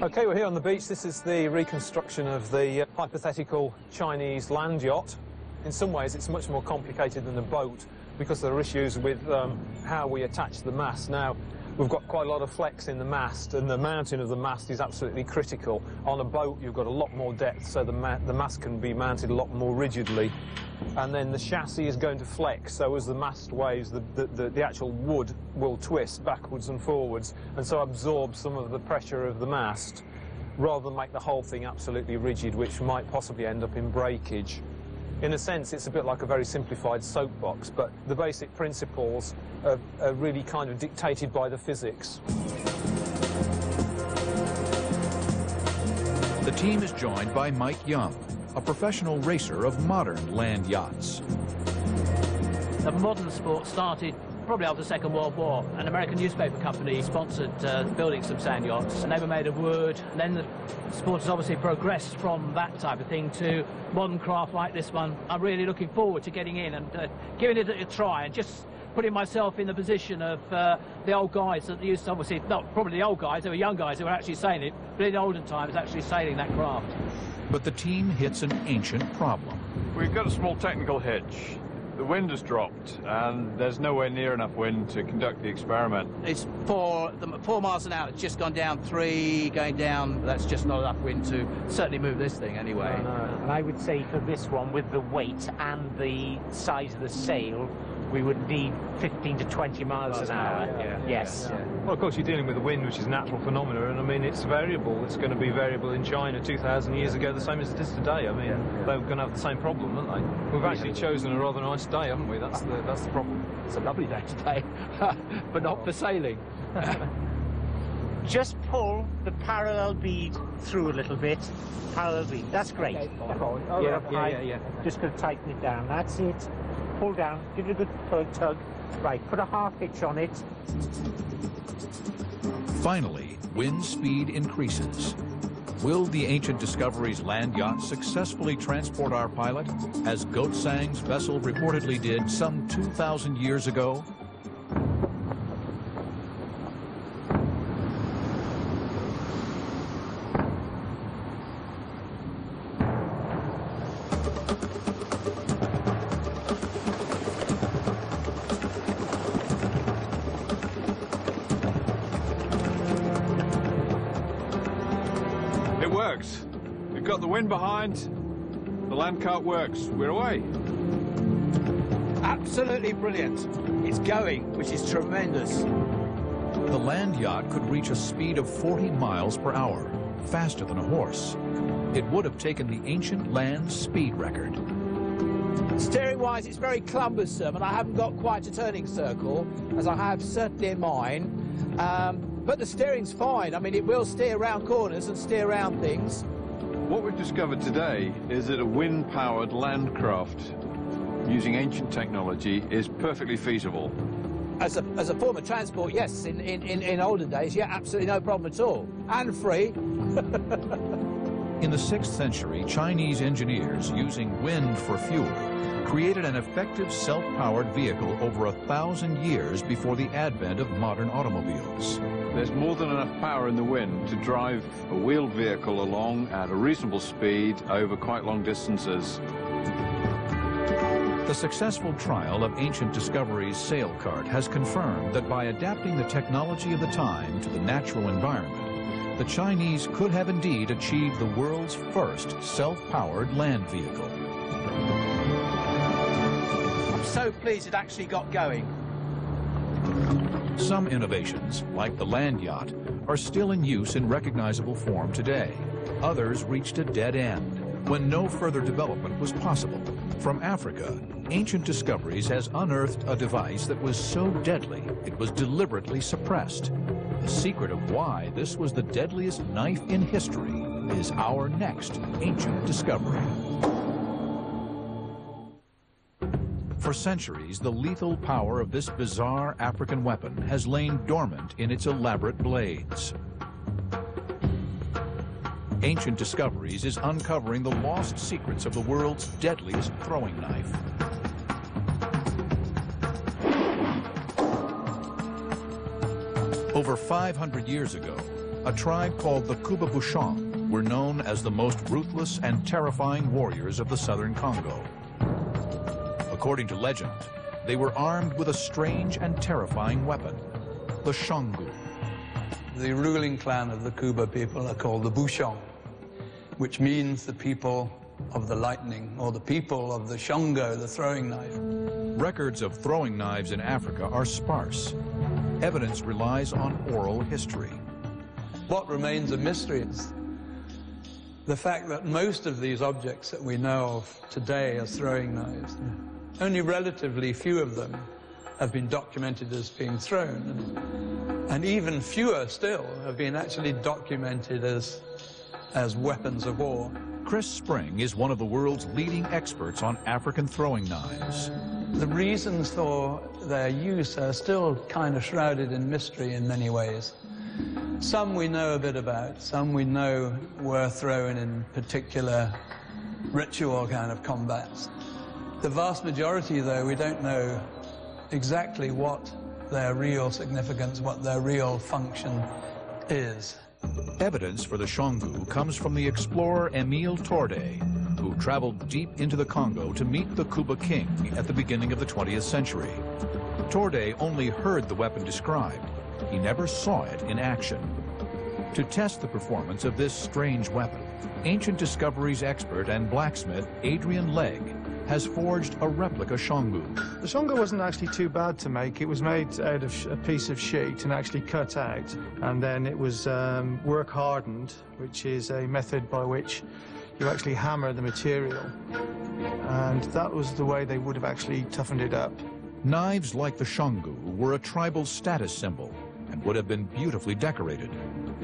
Okay, we're here on the beach. This is the reconstruction of the hypothetical Chinese land yacht. In some ways, it's much more complicated than a boat because there are issues with how we attach the mast. Now, we've got quite a lot of flex in the mast, and the mounting of the mast is absolutely critical. On a boat, you've got a lot more depth, so the mast can be mounted a lot more rigidly. And then the chassis is going to flex, so as the mast waves, the actual wood will twist backwards and forwards, and so absorb some of the pressure of the mast, rather than make the whole thing absolutely rigid, which might possibly end up in breakage. In a sense, it's a bit like a very simplified soapbox, but the basic principles are really kind of dictated by the physics. The team is joined by Mike Young, a professional racer of modern land yachts. The modern sport started probably after the Second World War. An American newspaper company sponsored building some sand yachts, and they were made of wood. And then the sport has obviously progressed from that type of thing to modern craft like this one. I'm really looking forward to getting in and giving it a try and just putting myself in the position of the old guys that used to, obviously, not probably the old guys, they were young guys who were actually sailing it, but in the olden times actually sailing that craft. But the team hits an ancient problem. We've got a small technical hitch. The wind has dropped, and there's nowhere near enough wind to conduct the experiment. It's 4 miles an hour. It's just gone down 3, going down. That's just not enough wind to certainly move this thing anyway. No. And I would say for this one, with the weight and the size of the sail, we would need 15 to 20 miles an hour. Yeah. Yes. Yeah. Well, of course, you're dealing with the wind, which is a natural phenomenon, and I mean, it's variable. It's going to be variable in China 2,000 years ago, the same as it is today. I mean, they're going to have the same problem, aren't they? We've actually chosen a rather nice day, haven't we? That's the problem. It's a lovely day today, but not for sailing. Just pull the parallel bead through a little bit. Parallel bead. That's great. Okay. Yeah. Just going to tighten it down. That's it. Pull down. Give it a good tug. Right. Put a half hitch on it. Finally, wind speed increases. Will the ancient Discovery's land yacht successfully transport our pilot, as Goatsang's vessel reportedly did some 2,000 years ago? We've got the wind behind, the land cart works, we're away. Absolutely brilliant. It's going, which is tremendous. The land yacht could reach a speed of 40 miles per hour, faster than a horse. It would have taken the ancient land speed record. Steering-wise, it's very cumbersome, and I haven't got quite a turning circle, as I have certainly in mine. But the steering's fine. I mean, it will steer around corners and steer around things. What we've discovered today is that a wind-powered landcraft using ancient technology is perfectly feasible. As a form of transport, yes. In olden days, yeah, absolutely no problem at all. And free. In the 6th century, Chinese engineers, using wind for fuel, created an effective self-powered vehicle over 1,000 years before the advent of modern automobiles. There's more than enough power in the wind to drive a wheeled vehicle along at a reasonable speed over quite long distances. The successful trial of Ancient Discovery's sail cart has confirmed that by adapting the technology of the time to the natural environment, the Chinese could have indeed achieved the world's first self-powered land vehicle. I'm so pleased it actually got going. Some innovations, like the land yacht, are still in use in recognizable form today. Others reached a dead end when no further development was possible. From Africa, Ancient Discoveries has unearthed a device that was so deadly it was deliberately suppressed. The secret of why this was the deadliest knife in history is our next Ancient Discovery. For centuries, the lethal power of this bizarre African weapon has lain dormant in its elaborate blades. Ancient Discoveries is uncovering the lost secrets of the world's deadliest throwing knife. Over 500 years ago, a tribe called the Kuba Bushong were known as the most ruthless and terrifying warriors of the southern Congo. According to legend, they were armed with a strange and terrifying weapon, the Shongu. The ruling clan of the Kuba people are called the Bushong, which means the people of the lightning, or the people of the Shongo, the throwing knife. Records of throwing knives in Africa are sparse. Evidence relies on oral history. What remains a mystery is the fact that most of these objects that we know of today as throwing knives, only relatively few of them have been documented as being thrown, and even fewer still have been actually documented as weapons of war. Chris Spring is one of the world's leading experts on African throwing knives. The reasons for their use are still kind of shrouded in mystery in many ways. Some we know a bit about, some we know were thrown in particular ritual kind of combats. The vast majority, though, we don't know exactly what their real significance, what their real function is. Evidence for the Shongu comes from the explorer Emile Tordé, who traveled deep into the Congo to meet the Kuba king at the beginning of the 20th century. Tordé only heard the weapon described. He never saw it in action. To test the performance of this strange weapon, Ancient Discoveries expert and blacksmith Adrian Legg has forged a replica Shongu. The Shongu wasn't actually too bad to make. It was made out of a piece of sheet and actually cut out, and then it was work hardened, which is a method by which you actually hammer the material, and that was the way they would have actually toughened it up. Knives like the Shongu were a tribal status symbol and would have been beautifully decorated.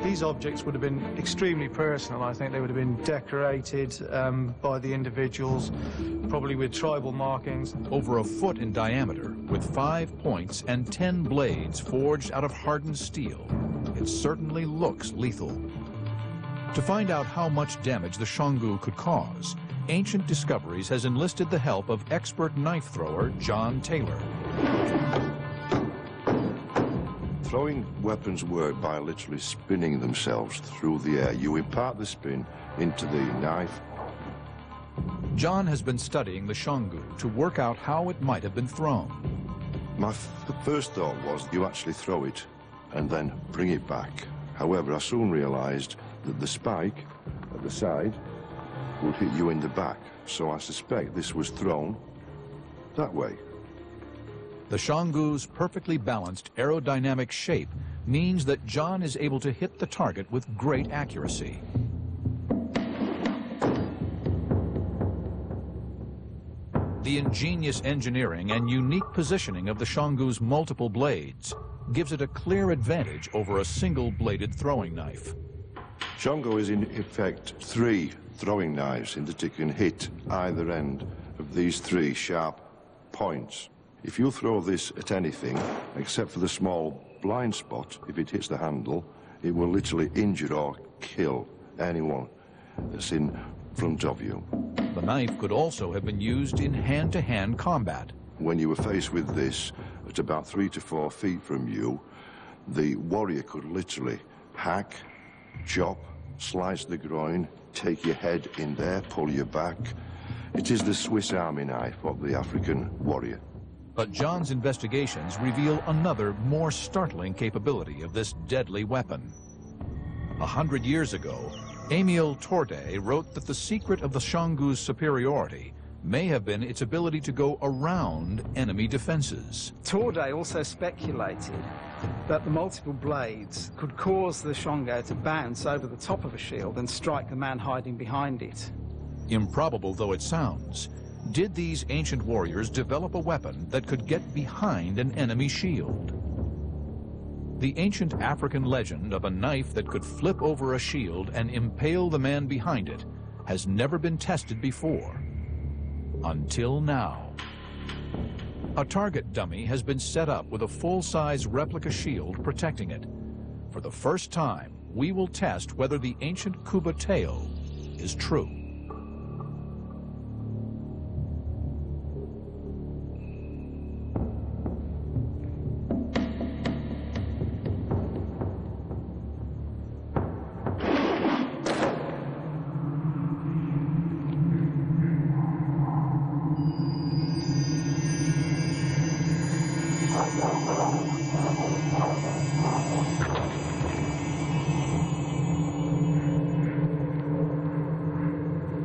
These objects would have been extremely personal. I think they would have been decorated by the individuals, probably with tribal markings. Over a foot in diameter, with 5 points and 10 blades forged out of hardened steel, it certainly looks lethal. To find out how much damage the Shongu could cause, Ancient Discoveries has enlisted the help of expert knife thrower John Taylor. Throwing weapons work by literally spinning themselves through the air. You impart the spin into the knife. John has been studying the Shongu to work out how it might have been thrown. My first thought was you actually throw it and then bring it back. However, I soon realized that the spike at the side would hit you in the back. So I suspect this was thrown that way. The Shongu's perfectly balanced aerodynamic shape means that John is able to hit the target with great accuracy. The ingenious engineering and unique positioning of the Shongu's multiple blades gives it a clear advantage over a single-bladed throwing knife. Shongu is in effect 3 throwing knives in that it can hit either end of these 3 sharp points. If you throw this at anything, except for the small blind spot, if it hits the handle, it will literally injure or kill anyone that's in front of you. The knife could also have been used in hand-to-hand combat. When you were faced with this, at about 3 to 4 feet from you, the warrior could literally hack, chop, slice the groin, take your head in there, pull you back. It is the Swiss Army knife of the African warrior. But John's investigations reveal another, more startling capability of this deadly weapon. 100 years ago, Émile Tordet wrote that the secret of the Xionggu's superiority may have been its ability to go around enemy defenses. Tordet also speculated that the multiple blades could cause the Xionggu to bounce over the top of a shield and strike the man hiding behind it. Improbable though it sounds, did these ancient warriors develop a weapon that could get behind an enemy shield? The ancient African legend of a knife that could flip over a shield and impale the man behind it has never been tested before. Until now. A target dummy has been set up with a full-size replica shield protecting it. For the first time, we will test whether the ancient Kuba tale is true.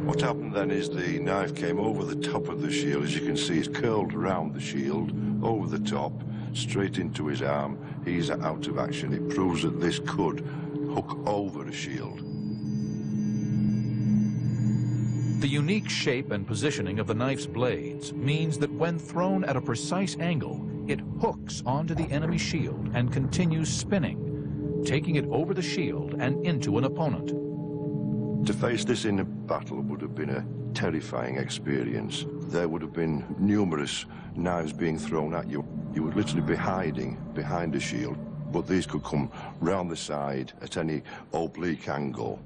What happened then is the knife came over the top of the shield. As you can see, it's curled around the shield, over the top, straight into his arm. He's out of action. It proves that this could hook over a shield. The unique shape and positioning of the knife's blades means that when thrown at a precise angle, it hooks onto the enemy shield and continues spinning, taking it over the shield and into an opponent. To face this in a battle would have been a terrifying experience. There would have been numerous knives being thrown at you. You would literally be hiding behind a shield, but these could come round the side at any oblique angle.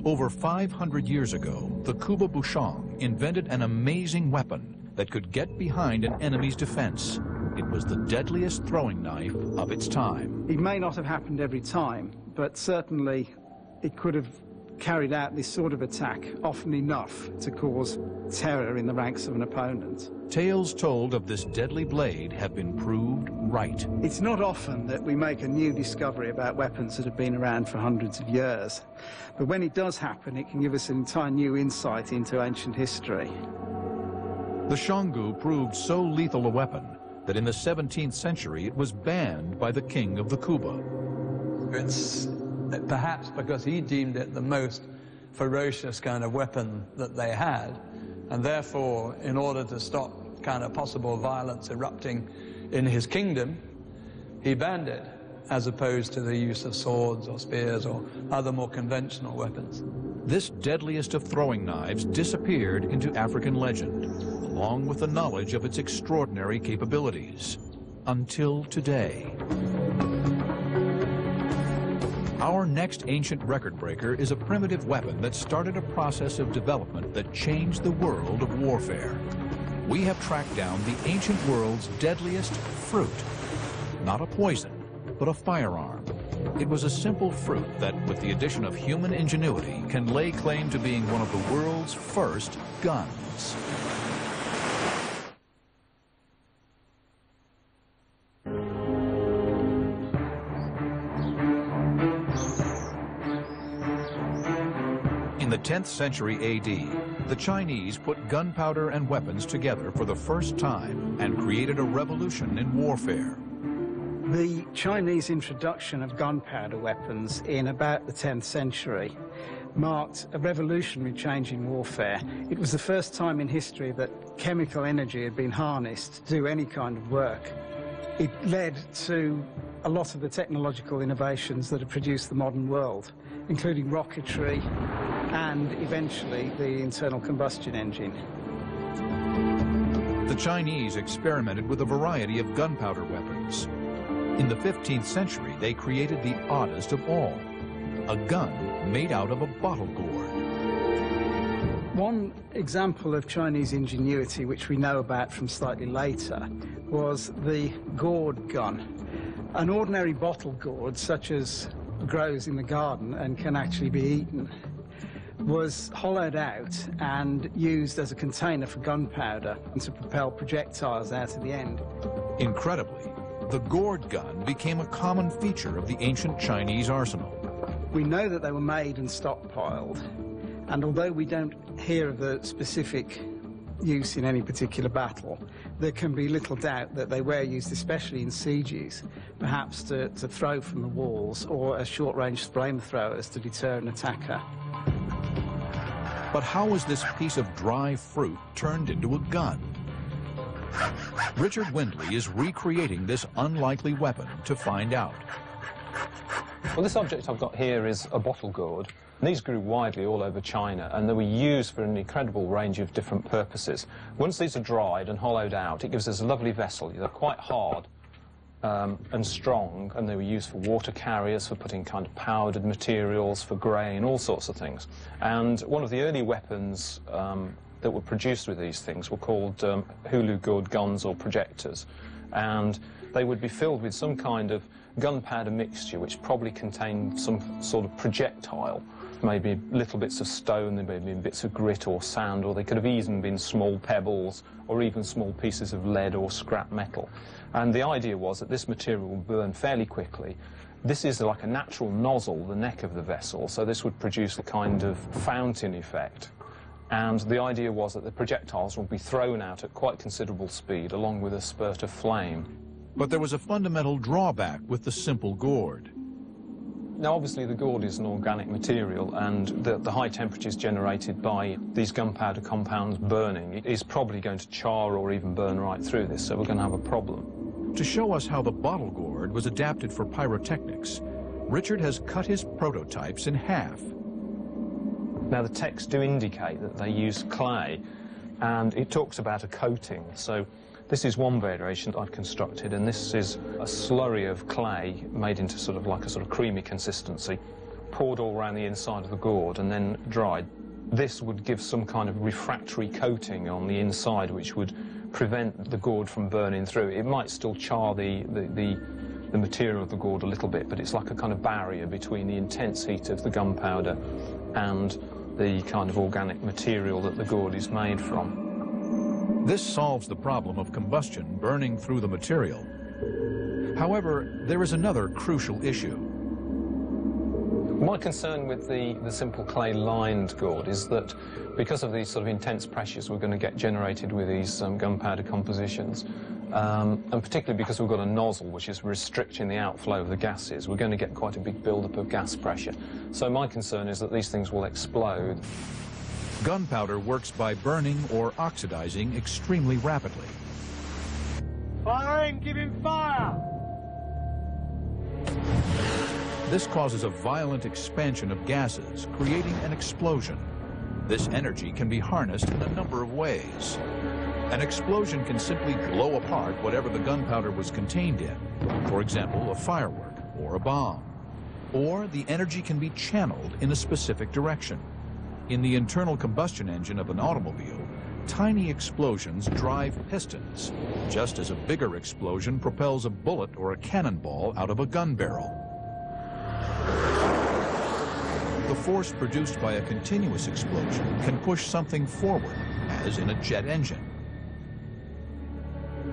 Over 500 years ago, the Kuba Bushong invented an amazing weapon that could get behind an enemy's defense. It was the deadliest throwing knife of its time. It may not have happened every time, but certainly it could have carried out this sort of attack often enough to cause terror in the ranks of an opponent. Tales told of this deadly blade have been proved right. It's not often that we make a new discovery about weapons that have been around for hundreds of years, but when it does happen, it can give us an entire new insight into ancient history. The Xionggu proved so lethal a weapon that in the 17th century it was banned by the king of the Kuba. It's perhaps because he deemed it the most ferocious kind of weapon that they had, and therefore, in order to stop kind of possible violence erupting in his kingdom, he banned it, as opposed to the use of swords or spears or other more conventional weapons. This deadliest of throwing knives disappeared into African legend, along with the knowledge of its extraordinary capabilities, until today. Our next ancient record breaker is a primitive weapon that started a process of development that changed the world of warfare. We have tracked down the ancient world's deadliest fruit. Not a poison, but a firearm. It was a simple fruit that, with the addition of human ingenuity, can lay claim to being one of the world's first guns. In the 10th century AD, the Chinese put gunpowder and weapons together for the first time and created a revolution in warfare. The Chinese introduction of gunpowder weapons in about the 10th century marked a revolutionary change in warfare. It was the first time in history that chemical energy had been harnessed to do any kind of work. It led to a lot of the technological innovations that have produced the modern world, including rocketry and eventually the internal combustion engine. The Chinese experimented with a variety of gunpowder weapons. In the 15th century, they created the oddest of all, a gun made out of a bottle gourd. One example of Chinese ingenuity which we know about from slightly later was the gourd gun. An ordinary bottle gourd, such as grows in the garden and can actually be eaten, was hollowed out and used as a container for gunpowder and to propel projectiles out of the end. Incredibly, the gourd gun became a common feature of the ancient Chinese arsenal. We know that they were made and stockpiled, and although we don't hear of the specific use in any particular battle, there can be little doubt that they were used especially in sieges, perhaps to throw from the walls or as short-range flamethrowers to deter an attacker. But how was this piece of dry fruit turned into a gun? Richard Windley is recreating this unlikely weapon to find out. Well, this object I've got here is a bottle gourd. And these grew widely all over China, and they were used for an incredible range of different purposes. Once these are dried and hollowed out, it gives us a lovely vessel. They're quite hard and strong, and they were used for water carriers, for putting kind of powdered materials, for grain, all sorts of things. And one of the early weapons that were produced with these things were called hulu gourd guns or projectors. And they would be filled with some kind of gunpowder mixture which probably contained some sort of projectile, maybe little bits of stone, there may have been bits of grit or sand, or they could have even been small pebbles or even small pieces of lead or scrap metal. And the idea was that this material will burn fairly quickly. This is like a natural nozzle, the neck of the vessel, so this would produce a kind of fountain effect. And the idea was that the projectiles would be thrown out at quite considerable speed along with a spurt of flame. But there was a fundamental drawback with the simple gourd. Now, obviously, the gourd is an organic material, and the high temperatures generated by these gunpowder compounds burning is probably going to char or even burn right through this, so we're going to have a problem. To show us how the bottle gourd was adapted for pyrotechnics, Richard has cut his prototypes in half. Now, the texts do indicate that they use clay, and it talks about a coating. So this is one variation I've constructed, and this is a slurry of clay made into sort of creamy consistency, poured all around the inside of the gourd and then dried. This would give some kind of refractory coating on the inside which would prevent the gourd from burning through. It might still char the material of the gourd a little bit, but it's like a kind of barrier between the intense heat of the gunpowder and the kind of organic material that the gourd is made from. This solves the problem of combustion burning through the material. However, there is another crucial issue. My concern with the simple clay-lined gourd is that because of these sort of intense pressures we're going to get generated with these gunpowder compositions, and particularly because we've got a nozzle which is restricting the outflow of the gases, we're going to get quite a big build-up of gas pressure. So my concern is that these things will explode. Gunpowder works by burning or oxidizing extremely rapidly. Firing! Give him fire! This causes a violent expansion of gases, creating an explosion. This energy can be harnessed in a number of ways. An explosion can simply blow apart whatever the gunpowder was contained in, for example, a firework or a bomb. Or the energy can be channeled in a specific direction. In the internal combustion engine of an automobile, tiny explosions drive pistons, just as a bigger explosion propels a bullet or a cannonball out of a gun barrel. The force produced by a continuous explosion can push something forward, as in a jet engine.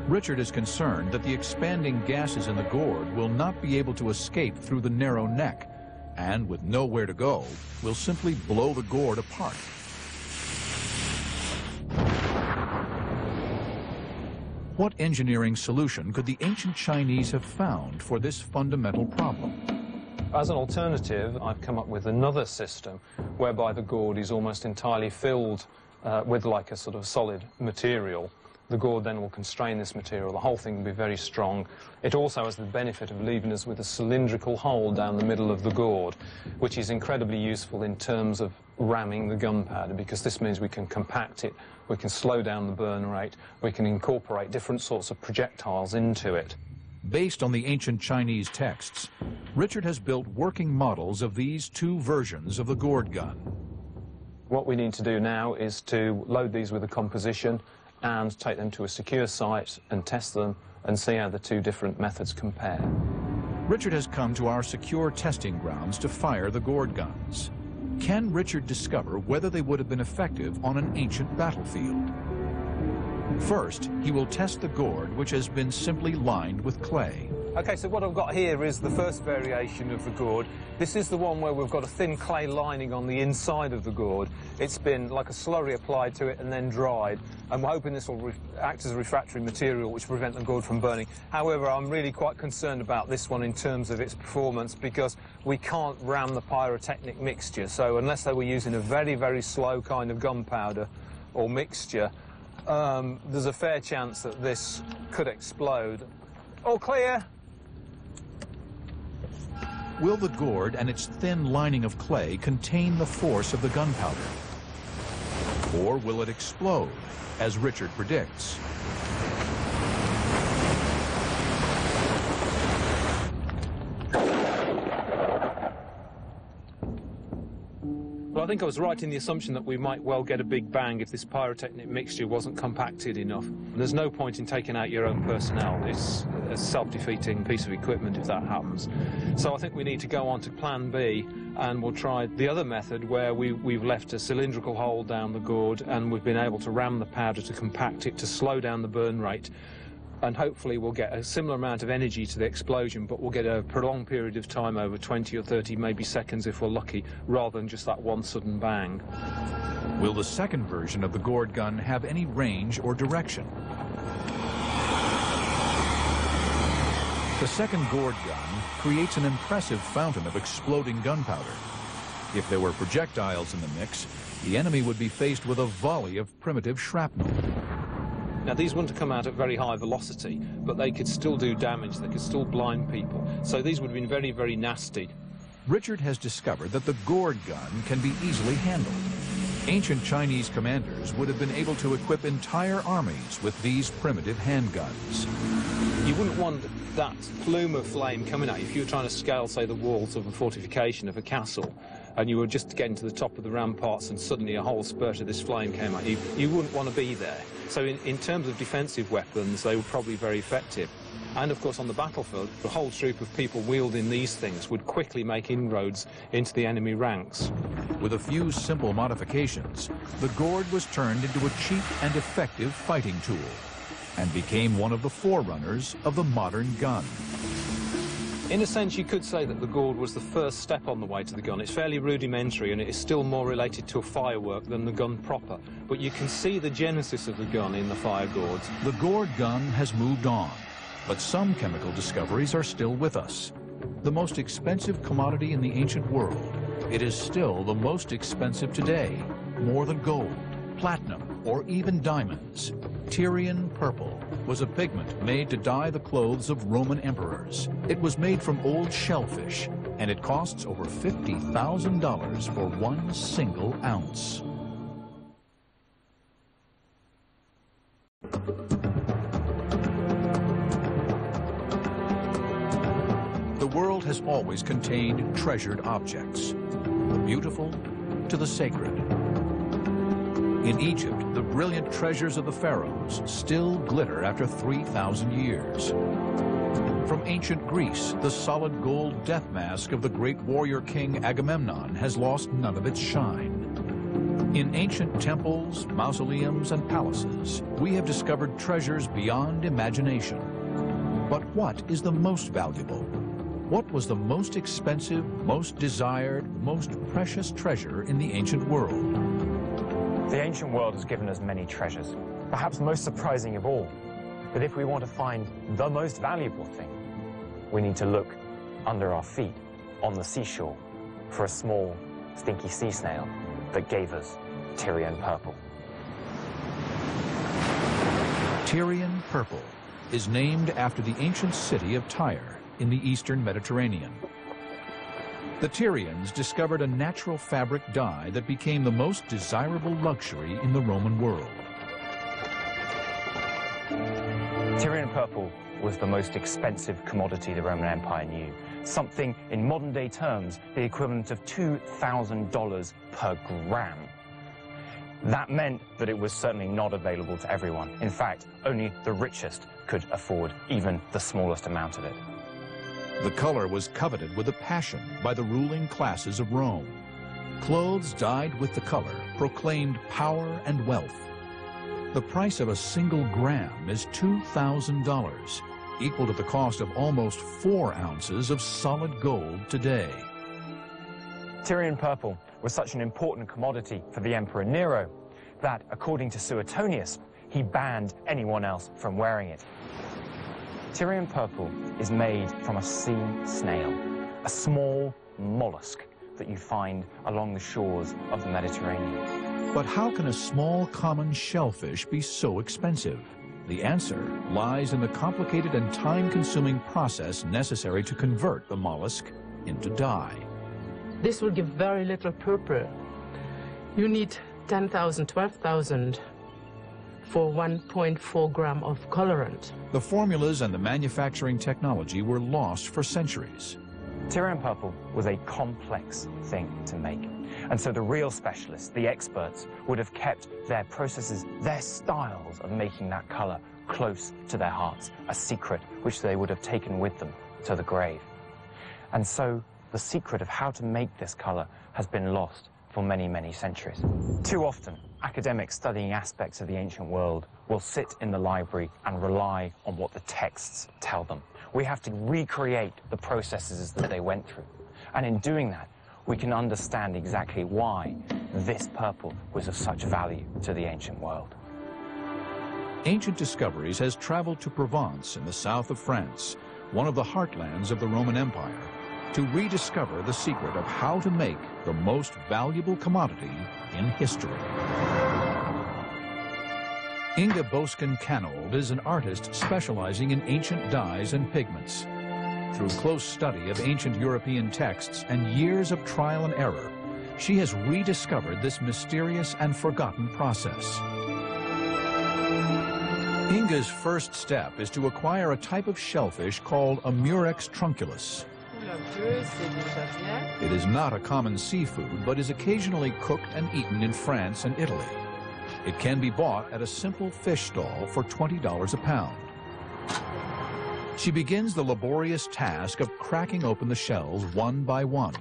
Richard is concerned that the expanding gases in the gourd will not be able to escape through the narrow neck, and with nowhere to go, will simply blow the gourd apart. What engineering solution could the ancient Chinese have found for this fundamental problem? As an alternative, I've come up with another system whereby the gourd is almost entirely filled with like a sort of solid material. The gourd then will constrain this material. The whole thing will be very strong. It also has the benefit of leaving us with a cylindrical hole down the middle of the gourd, which is incredibly useful in terms of ramming the gunpowder, because this means we can compact it, we can slow down the burn rate, we can incorporate different sorts of projectiles into it. Based on the ancient Chinese texts, Richard has built working models of these two versions of the gourd gun. What we need to do now is to load these with a composition and take them to a secure site and test them and see how the two different methods compare. Richard has come to our secure testing grounds to fire the gourd guns. Can Richard discover whether they would have been effective on an ancient battlefield? First, he will test the gourd, which has been simply lined with clay. Okay, so what I've got here is the first variation of the gourd. This is the one where we've got a thin clay lining on the inside of the gourd. It's been like a slurry applied to it and then dried. I'm hoping this will act as a refractory material which will prevent the gourd from burning. However, I'm really quite concerned about this one in terms of its performance because we can't ram the pyrotechnic mixture. So unless they were using a very, very slow kind of gunpowder or mixture, there's a fair chance that this could explode. All clear? Will the gourd and its thin lining of clay contain the force of the gunpowder? Or will it explode, as Richard predicts? Well, I think I was right in the assumption that we might well get a big bang if this pyrotechnic mixture wasn't compacted enough. There's no point in taking out your own personnel. It's a self-defeating piece of equipment if that happens. So I think we need to go on to plan B, and we'll try the other method where we've left a cylindrical hole down the gourd and we've been able to ram the powder to compact it to slow down the burn rate. And hopefully we'll get a similar amount of energy to the explosion, but we'll get a prolonged period of time over 20 or 30, maybe seconds if we're lucky, rather than just that one sudden bang. Will the second version of the gourd gun have any range or direction? The second gourd gun creates an impressive fountain of exploding gunpowder. If there were projectiles in the mix, the enemy would be faced with a volley of primitive shrapnel. Now, these wouldn't come out at very high velocity, but they could still do damage, they could still blind people. So these would have been very, very nasty. Richard has discovered that the gourd gun can be easily handled. Ancient Chinese commanders would have been able to equip entire armies with these primitive handguns. You wouldn't want that plume of flame coming at you if you were trying to scale, say, the walls of a fortification of a castle, and you were just getting to the top of the ramparts and suddenly a whole spurt of this flame came at you. You wouldn't want to be there. So in terms of defensive weapons, they were probably very effective. And of course on the battlefield, a whole troop of people wielding these things would quickly make inroads into the enemy ranks. With a few simple modifications, the gourd was turned into a cheap and effective fighting tool and became one of the forerunners of the modern gun. In a sense, you could say that the gourd was the first step on the way to the gun. It's fairly rudimentary and it is still more related to a firework than the gun proper. But you can see the genesis of the gun in the fire gourds. The gourd gun has moved on, but some chemical discoveries are still with us. The most expensive commodity in the ancient world, it is still the most expensive today, more than gold, platinum, or even diamonds. Tyrian purple was a pigment made to dye the clothes of Roman emperors. It was made from old shellfish, and it costs over $50,000 for 1 single ounce. The world has always contained treasured objects, the beautiful to the sacred. In Egypt, the brilliant treasures of the pharaohs still glitter after 3,000 years. From ancient Greece, the solid gold death mask of the great warrior king Agamemnon has lost none of its shine. In ancient temples, mausoleums, and palaces, we have discovered treasures beyond imagination. But what is the most valuable? What was the most expensive, most desired, most precious treasure in the ancient world? The ancient world has given us many treasures, perhaps most surprising of all. But if we want to find the most valuable thing, we need to look under our feet, on the seashore, for a small, stinky sea snail that gave us Tyrian purple. Tyrian purple is named after the ancient city of Tyre in the eastern Mediterranean. The Tyrians discovered a natural fabric dye that became the most desirable luxury in the Roman world. Tyrian purple was the most expensive commodity the Roman Empire knew, something in modern day terms the equivalent of $2,000 per gram. That meant that it was certainly not available to everyone. In fact, only the richest could afford even the smallest amount of it. The color was coveted with a passion by the ruling classes of Rome. Clothes dyed with the color proclaimed power and wealth. The price of a single gram is $2,000, equal to the cost of almost 4 ounces of solid gold today. Tyrian purple was such an important commodity for the Emperor Nero that, according to Suetonius, he banned anyone else from wearing it. Tyrian purple is made from a sea snail, a small mollusk that you find along the shores of the Mediterranean. But how can a small common shellfish be so expensive? The answer lies in the complicated and time-consuming process necessary to convert the mollusk into dye. This will give very little purple. You need 10,000, 12,000 for 1.4 gram of colorant. The formulas and the manufacturing technology were lost for centuries. Tyrian purple was a complex thing to make. And so the real specialists, the experts, would have kept their processes, their styles of making that color close to their hearts, a secret which they would have taken with them to the grave. And so the secret of how to make this color has been lost for many, many centuries. Too often, academics studying aspects of the ancient world will sit in the library and rely on what the texts tell them. We have to recreate the processes that they went through. And in doing that, we can understand exactly why this purple was of such value to the ancient world. Ancient Discoveries has traveled to Provence in the south of France, one of the heartlands of the Roman Empire, to rediscover the secret of how to make the most valuable commodity in history. Inga Boscan-Canold is an artist specializing in ancient dyes and pigments. Through close study of ancient European texts and years of trial and error, she has rediscovered this mysterious and forgotten process. Inga's first step is to acquire a type of shellfish called a Murex trunculus. It is not a common seafood, but is occasionally cooked and eaten in France and Italy. It can be bought at a simple fish stall for $20 a pound. She begins the laborious task of cracking open the shells one by one.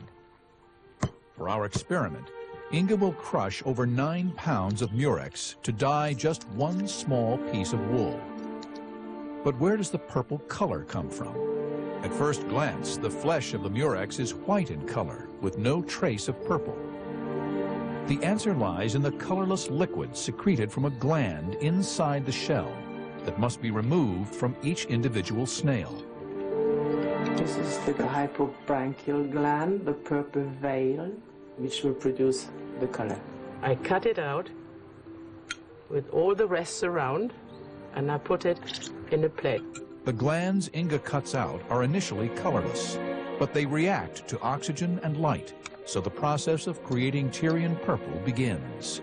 For our experiment, Inga will crush over 9 pounds of Murex to dye just one small piece of wool. But where does the purple color come from? At first glance, the flesh of the Murex is white in color, with no trace of purple. The answer lies in the colorless liquid secreted from a gland inside the shell that must be removed from each individual snail. This is the hypobranchial gland, the purple veil, which will produce the color. I cut it out with all the rest around, and I put it in a plate. The glands Inga cuts out are initially colorless, but they react to oxygen and light, so the process of creating Tyrian purple begins.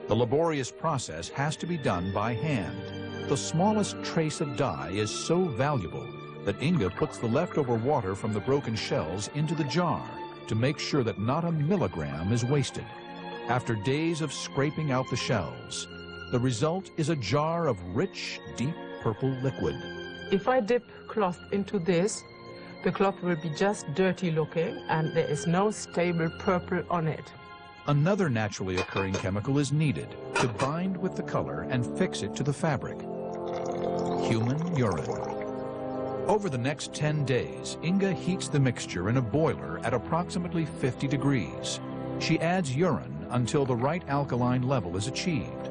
The laborious process has to be done by hand. The smallest trace of dye is so valuable that Inga puts the leftover water from the broken shells into the jar to make sure that not a milligram is wasted. After days of scraping out the shells, the result is a jar of rich, deep purple liquid. If I dip cloth into this, the cloth will be just dirty looking and there is no stable purple on it. Another naturally occurring chemical is needed to bind with the color and fix it to the fabric. Human urine. Over the next 10 days, Inga heats the mixture in a boiler at approximately 50 degrees. She adds urine until the right alkaline level is achieved.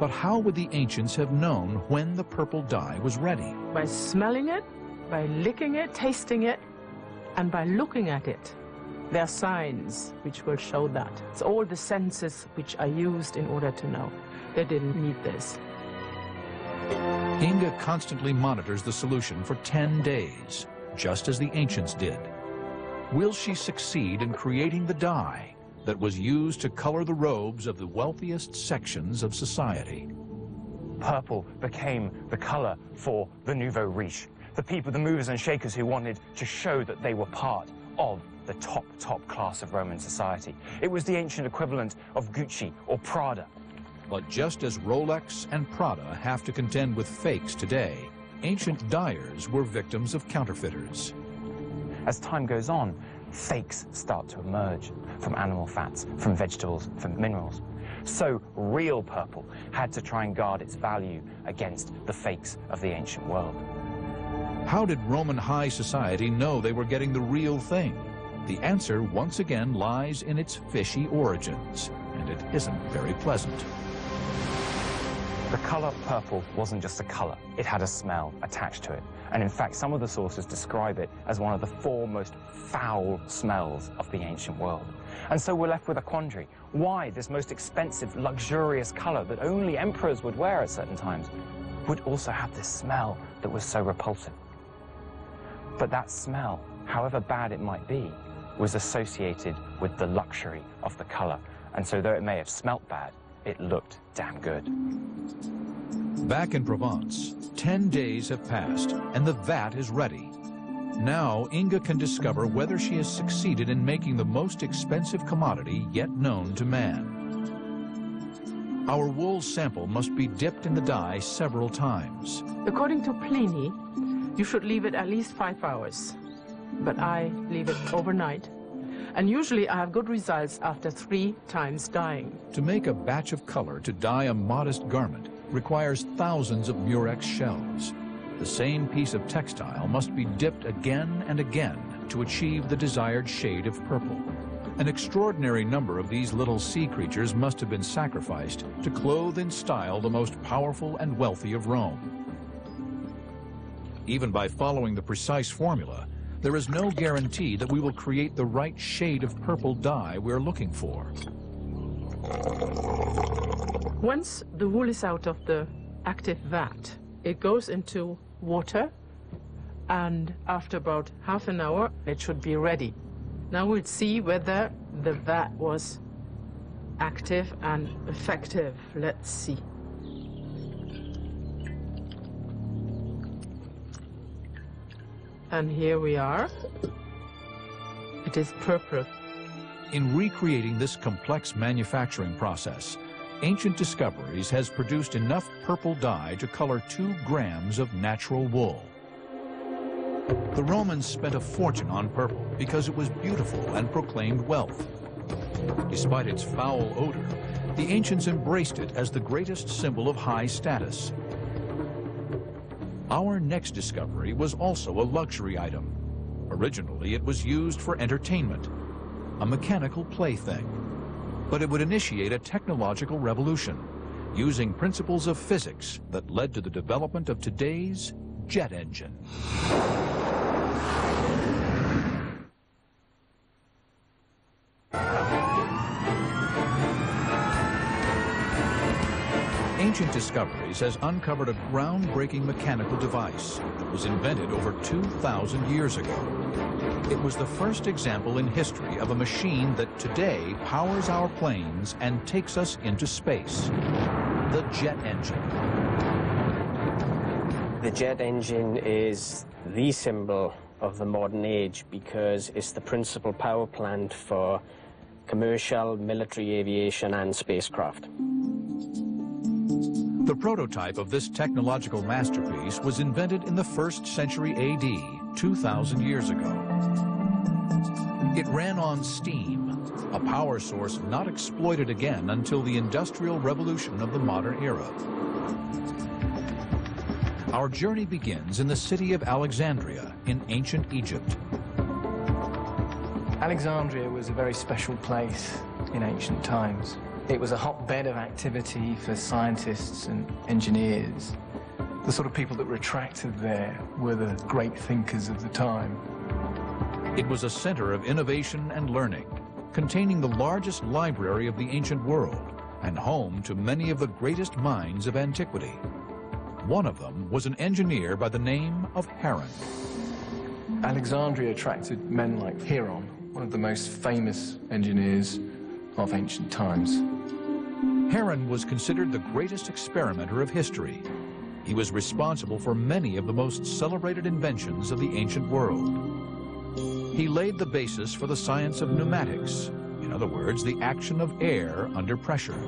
But how would the ancients have known when the purple dye was ready? By smelling it, by licking it, tasting it, and by looking at it. There are signs which will show that. It's all the senses which are used in order to know. They didn't need this. Inga constantly monitors the solution for 10 days, just as the ancients did. Will she succeed in creating the dye that was used to color the robes of the wealthiest sections of society? Purple became the color for the nouveau riche, the people, the movers and shakers who wanted to show that they were part of the top class of Roman society. It was the ancient equivalent of Gucci or Prada. But just as Rolex and Prada have to contend with fakes today, ancient dyers were victims of counterfeiters. As time goes on, fakes start to emerge from animal fats, from vegetables, from minerals. So real purple had to try and guard its value against the fakes of the ancient world. How did Roman high society know they were getting the real thing? The answer once again lies in its fishy origins, and it isn't very pleasant. The color purple wasn't just a color, it had a smell attached to it. And in fact, some of the sources describe it as one of the 4 most foul smells of the ancient world. And so we're left with a quandary. Why this most expensive, luxurious color that only emperors would wear at certain times would also have this smell that was so repulsive? But that smell, however bad it might be, was associated with the luxury of the color. And so though it may have smelt bad, it looked damn good. Back in Provence, 10 days have passed, and the vat is ready. Now, Inga can discover whether she has succeeded in making the most expensive commodity yet known to man. Our wool sample must be dipped in the dye several times. According to Pliny, you should leave it at least 5 hours. But I leave it overnight. And usually I have good results after 3 times dyeing. To make a batch of color to dye a modest garment requires thousands of murex shells. The same piece of textile must be dipped again and again to achieve the desired shade of purple. An extraordinary number of these little sea creatures must have been sacrificed to clothe in style the most powerful and wealthy of Rome. Even by following the precise formula, there is no guarantee that we will create the right shade of purple dye we're looking for. Once the wool is out of the active vat, it goes into water, and after about half an hour, it should be ready. Now we'll see whether the vat was active and effective. Let's see. And here we are. It is purple. In recreating this complex manufacturing process, Ancient Discoveries has produced enough purple dye to color 2 grams of natural wool. The Romans spent a fortune on purple because it was beautiful and proclaimed wealth. Despite its foul odor, the ancients embraced it as the greatest symbol of high status. Our next discovery was also a luxury item. Originally, it was used for entertainment, a mechanical plaything. But it would initiate a technological revolution, using principles of physics that led to the development of today's jet engine. Ancient Discoveries has uncovered a groundbreaking mechanical device that was invented over 2,000 years ago. It was the first example in history of a machine that today powers our planes and takes us into space, the jet engine. The jet engine is the symbol of the modern age because it's the principal power plant for commercial, military aviation and spacecraft. The prototype of this technological masterpiece was invented in the 1st century AD, 2,000 years ago. It ran on steam, a power source not exploited again until the Industrial Revolution of the modern era. Our journey begins in the city of Alexandria in ancient Egypt. Alexandria was a very special place in ancient times. It was a hotbed of activity for scientists and engineers. The sort of people that were attracted there were the great thinkers of the time. It was a center of innovation and learning, containing the largest library of the ancient world and home to many of the greatest minds of antiquity. One of them was an engineer by the name of Heron. Alexandria attracted men like Heron, one of the most famous engineers of ancient times. Heron was considered the greatest experimenter of history. He was responsible for many of the most celebrated inventions of the ancient world. He laid the basis for the science of pneumatics, in other words, the action of air under pressure.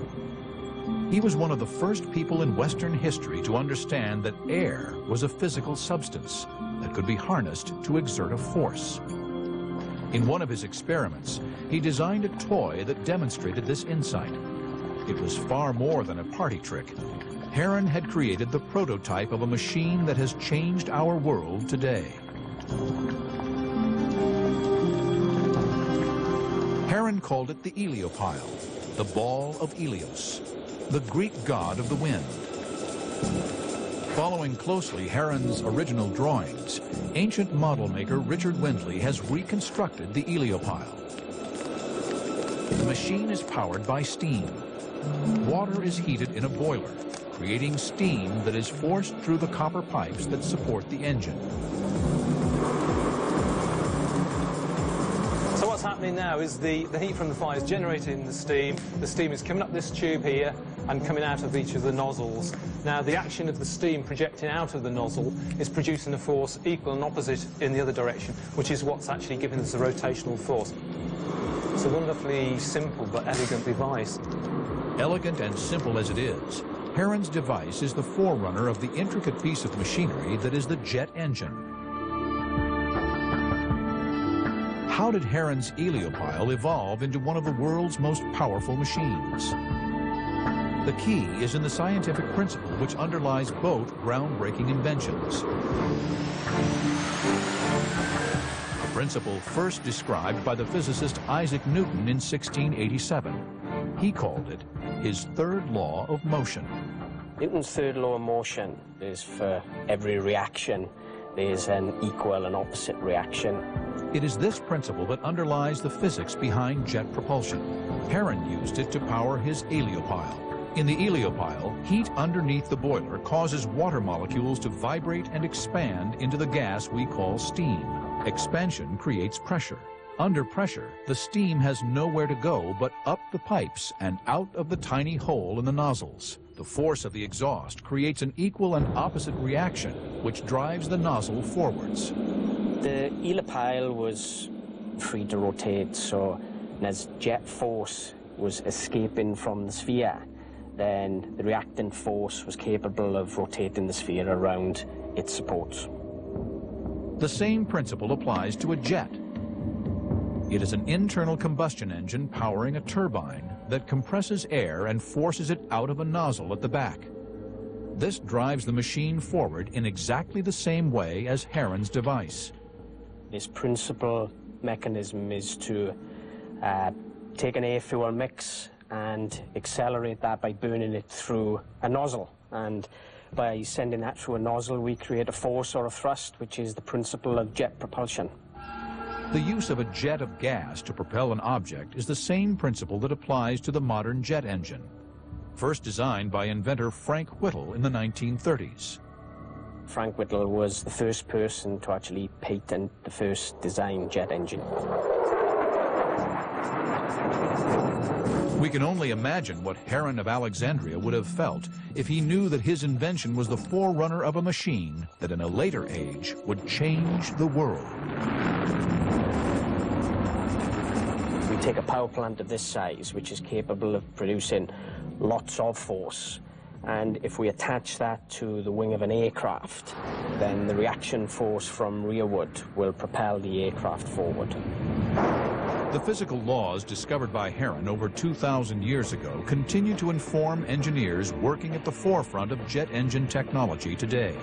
He was one of the first people in Western history to understand that air was a physical substance that could be harnessed to exert a force. In one of his experiments, he designed a toy that demonstrated this insight. It was far more than a party trick. Heron had created the prototype of a machine that has changed our world today. Heron called it the Heliopile, the ball of Helios, the Greek god of the wind. Following closely Heron's original drawings, ancient model maker Richard Windley has reconstructed the Heliopile. The machine is powered by steam. Water is heated in a boiler, creating steam that is forced through the copper pipes that support the engine. So what's happening now is the heat from the fire is generating the steam. The steam is coming up this tube here and coming out of each of the nozzles. Now, the action of the steam projecting out of the nozzle is producing a force equal and opposite in the other direction, which is what's actually giving us the rotational force. It's a wonderfully simple but elegant device. Elegant and simple as it is, Heron's device is the forerunner of the intricate piece of machinery that is the jet engine. How did Heron's Heliopile evolve into one of the world's most powerful machines? The key is in the scientific principle which underlies both groundbreaking inventions. A principle first described by the physicist Isaac Newton in 1687. He called it his third law of motion. Newton's third law of motion is for every reaction, there's an equal and opposite reaction. It is this principle that underlies the physics behind jet propulsion. Heron used it to power his Heliopile. In the Heliopile, heat underneath the boiler causes water molecules to vibrate and expand into the gas we call steam. Expansion creates pressure. Under pressure, the steam has nowhere to go but up the pipes and out of the tiny hole in the nozzles. The force of the exhaust creates an equal and opposite reaction, which drives the nozzle forwards. The Heliopile was free to rotate, so as jet force was escaping from the sphere, then the reactant force was capable of rotating the sphere around its supports. The same principle applies to a jet. It is an internal combustion engine powering a turbine that compresses air and forces it out of a nozzle at the back. This drives the machine forward in exactly the same way as Heron's device. This principal mechanism is to take an air-fuel mix and accelerate that by burning it through a nozzle. And by sending that through a nozzle, we create a force or a thrust, which is the principle of jet propulsion. The use of a jet of gas to propel an object is the same principle that applies to the modern jet engine, first designed by inventor Frank Whittle in the 1930s. Frank Whittle was the first person to actually patent the first design jet engine. We can only imagine what Heron of Alexandria would have felt if he knew that his invention was the forerunner of a machine that in a later age would change the world. We take a power plant of this size, which is capable of producing lots of force, and if we attach that to the wing of an aircraft, then the reaction force from rearward will propel the aircraft forward. The physical laws discovered by Heron over 2,000 years ago continue to inform engineers working at the forefront of jet engine technology today.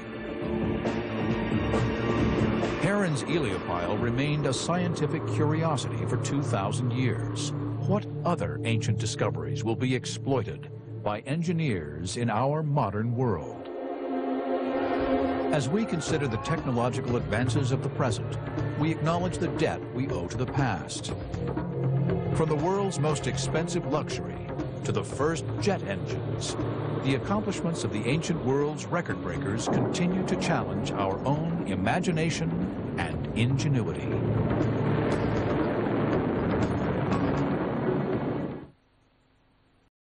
Heron's Heliopile remained a scientific curiosity for 2,000 years. What other ancient discoveries will be exploited by engineers in our modern world? As we consider the technological advances of the present, we acknowledge the debt we owe to the past. From the world's most expensive luxury to the first jet engines, the accomplishments of the ancient world's record breakers continue to challenge our own imagination and ingenuity.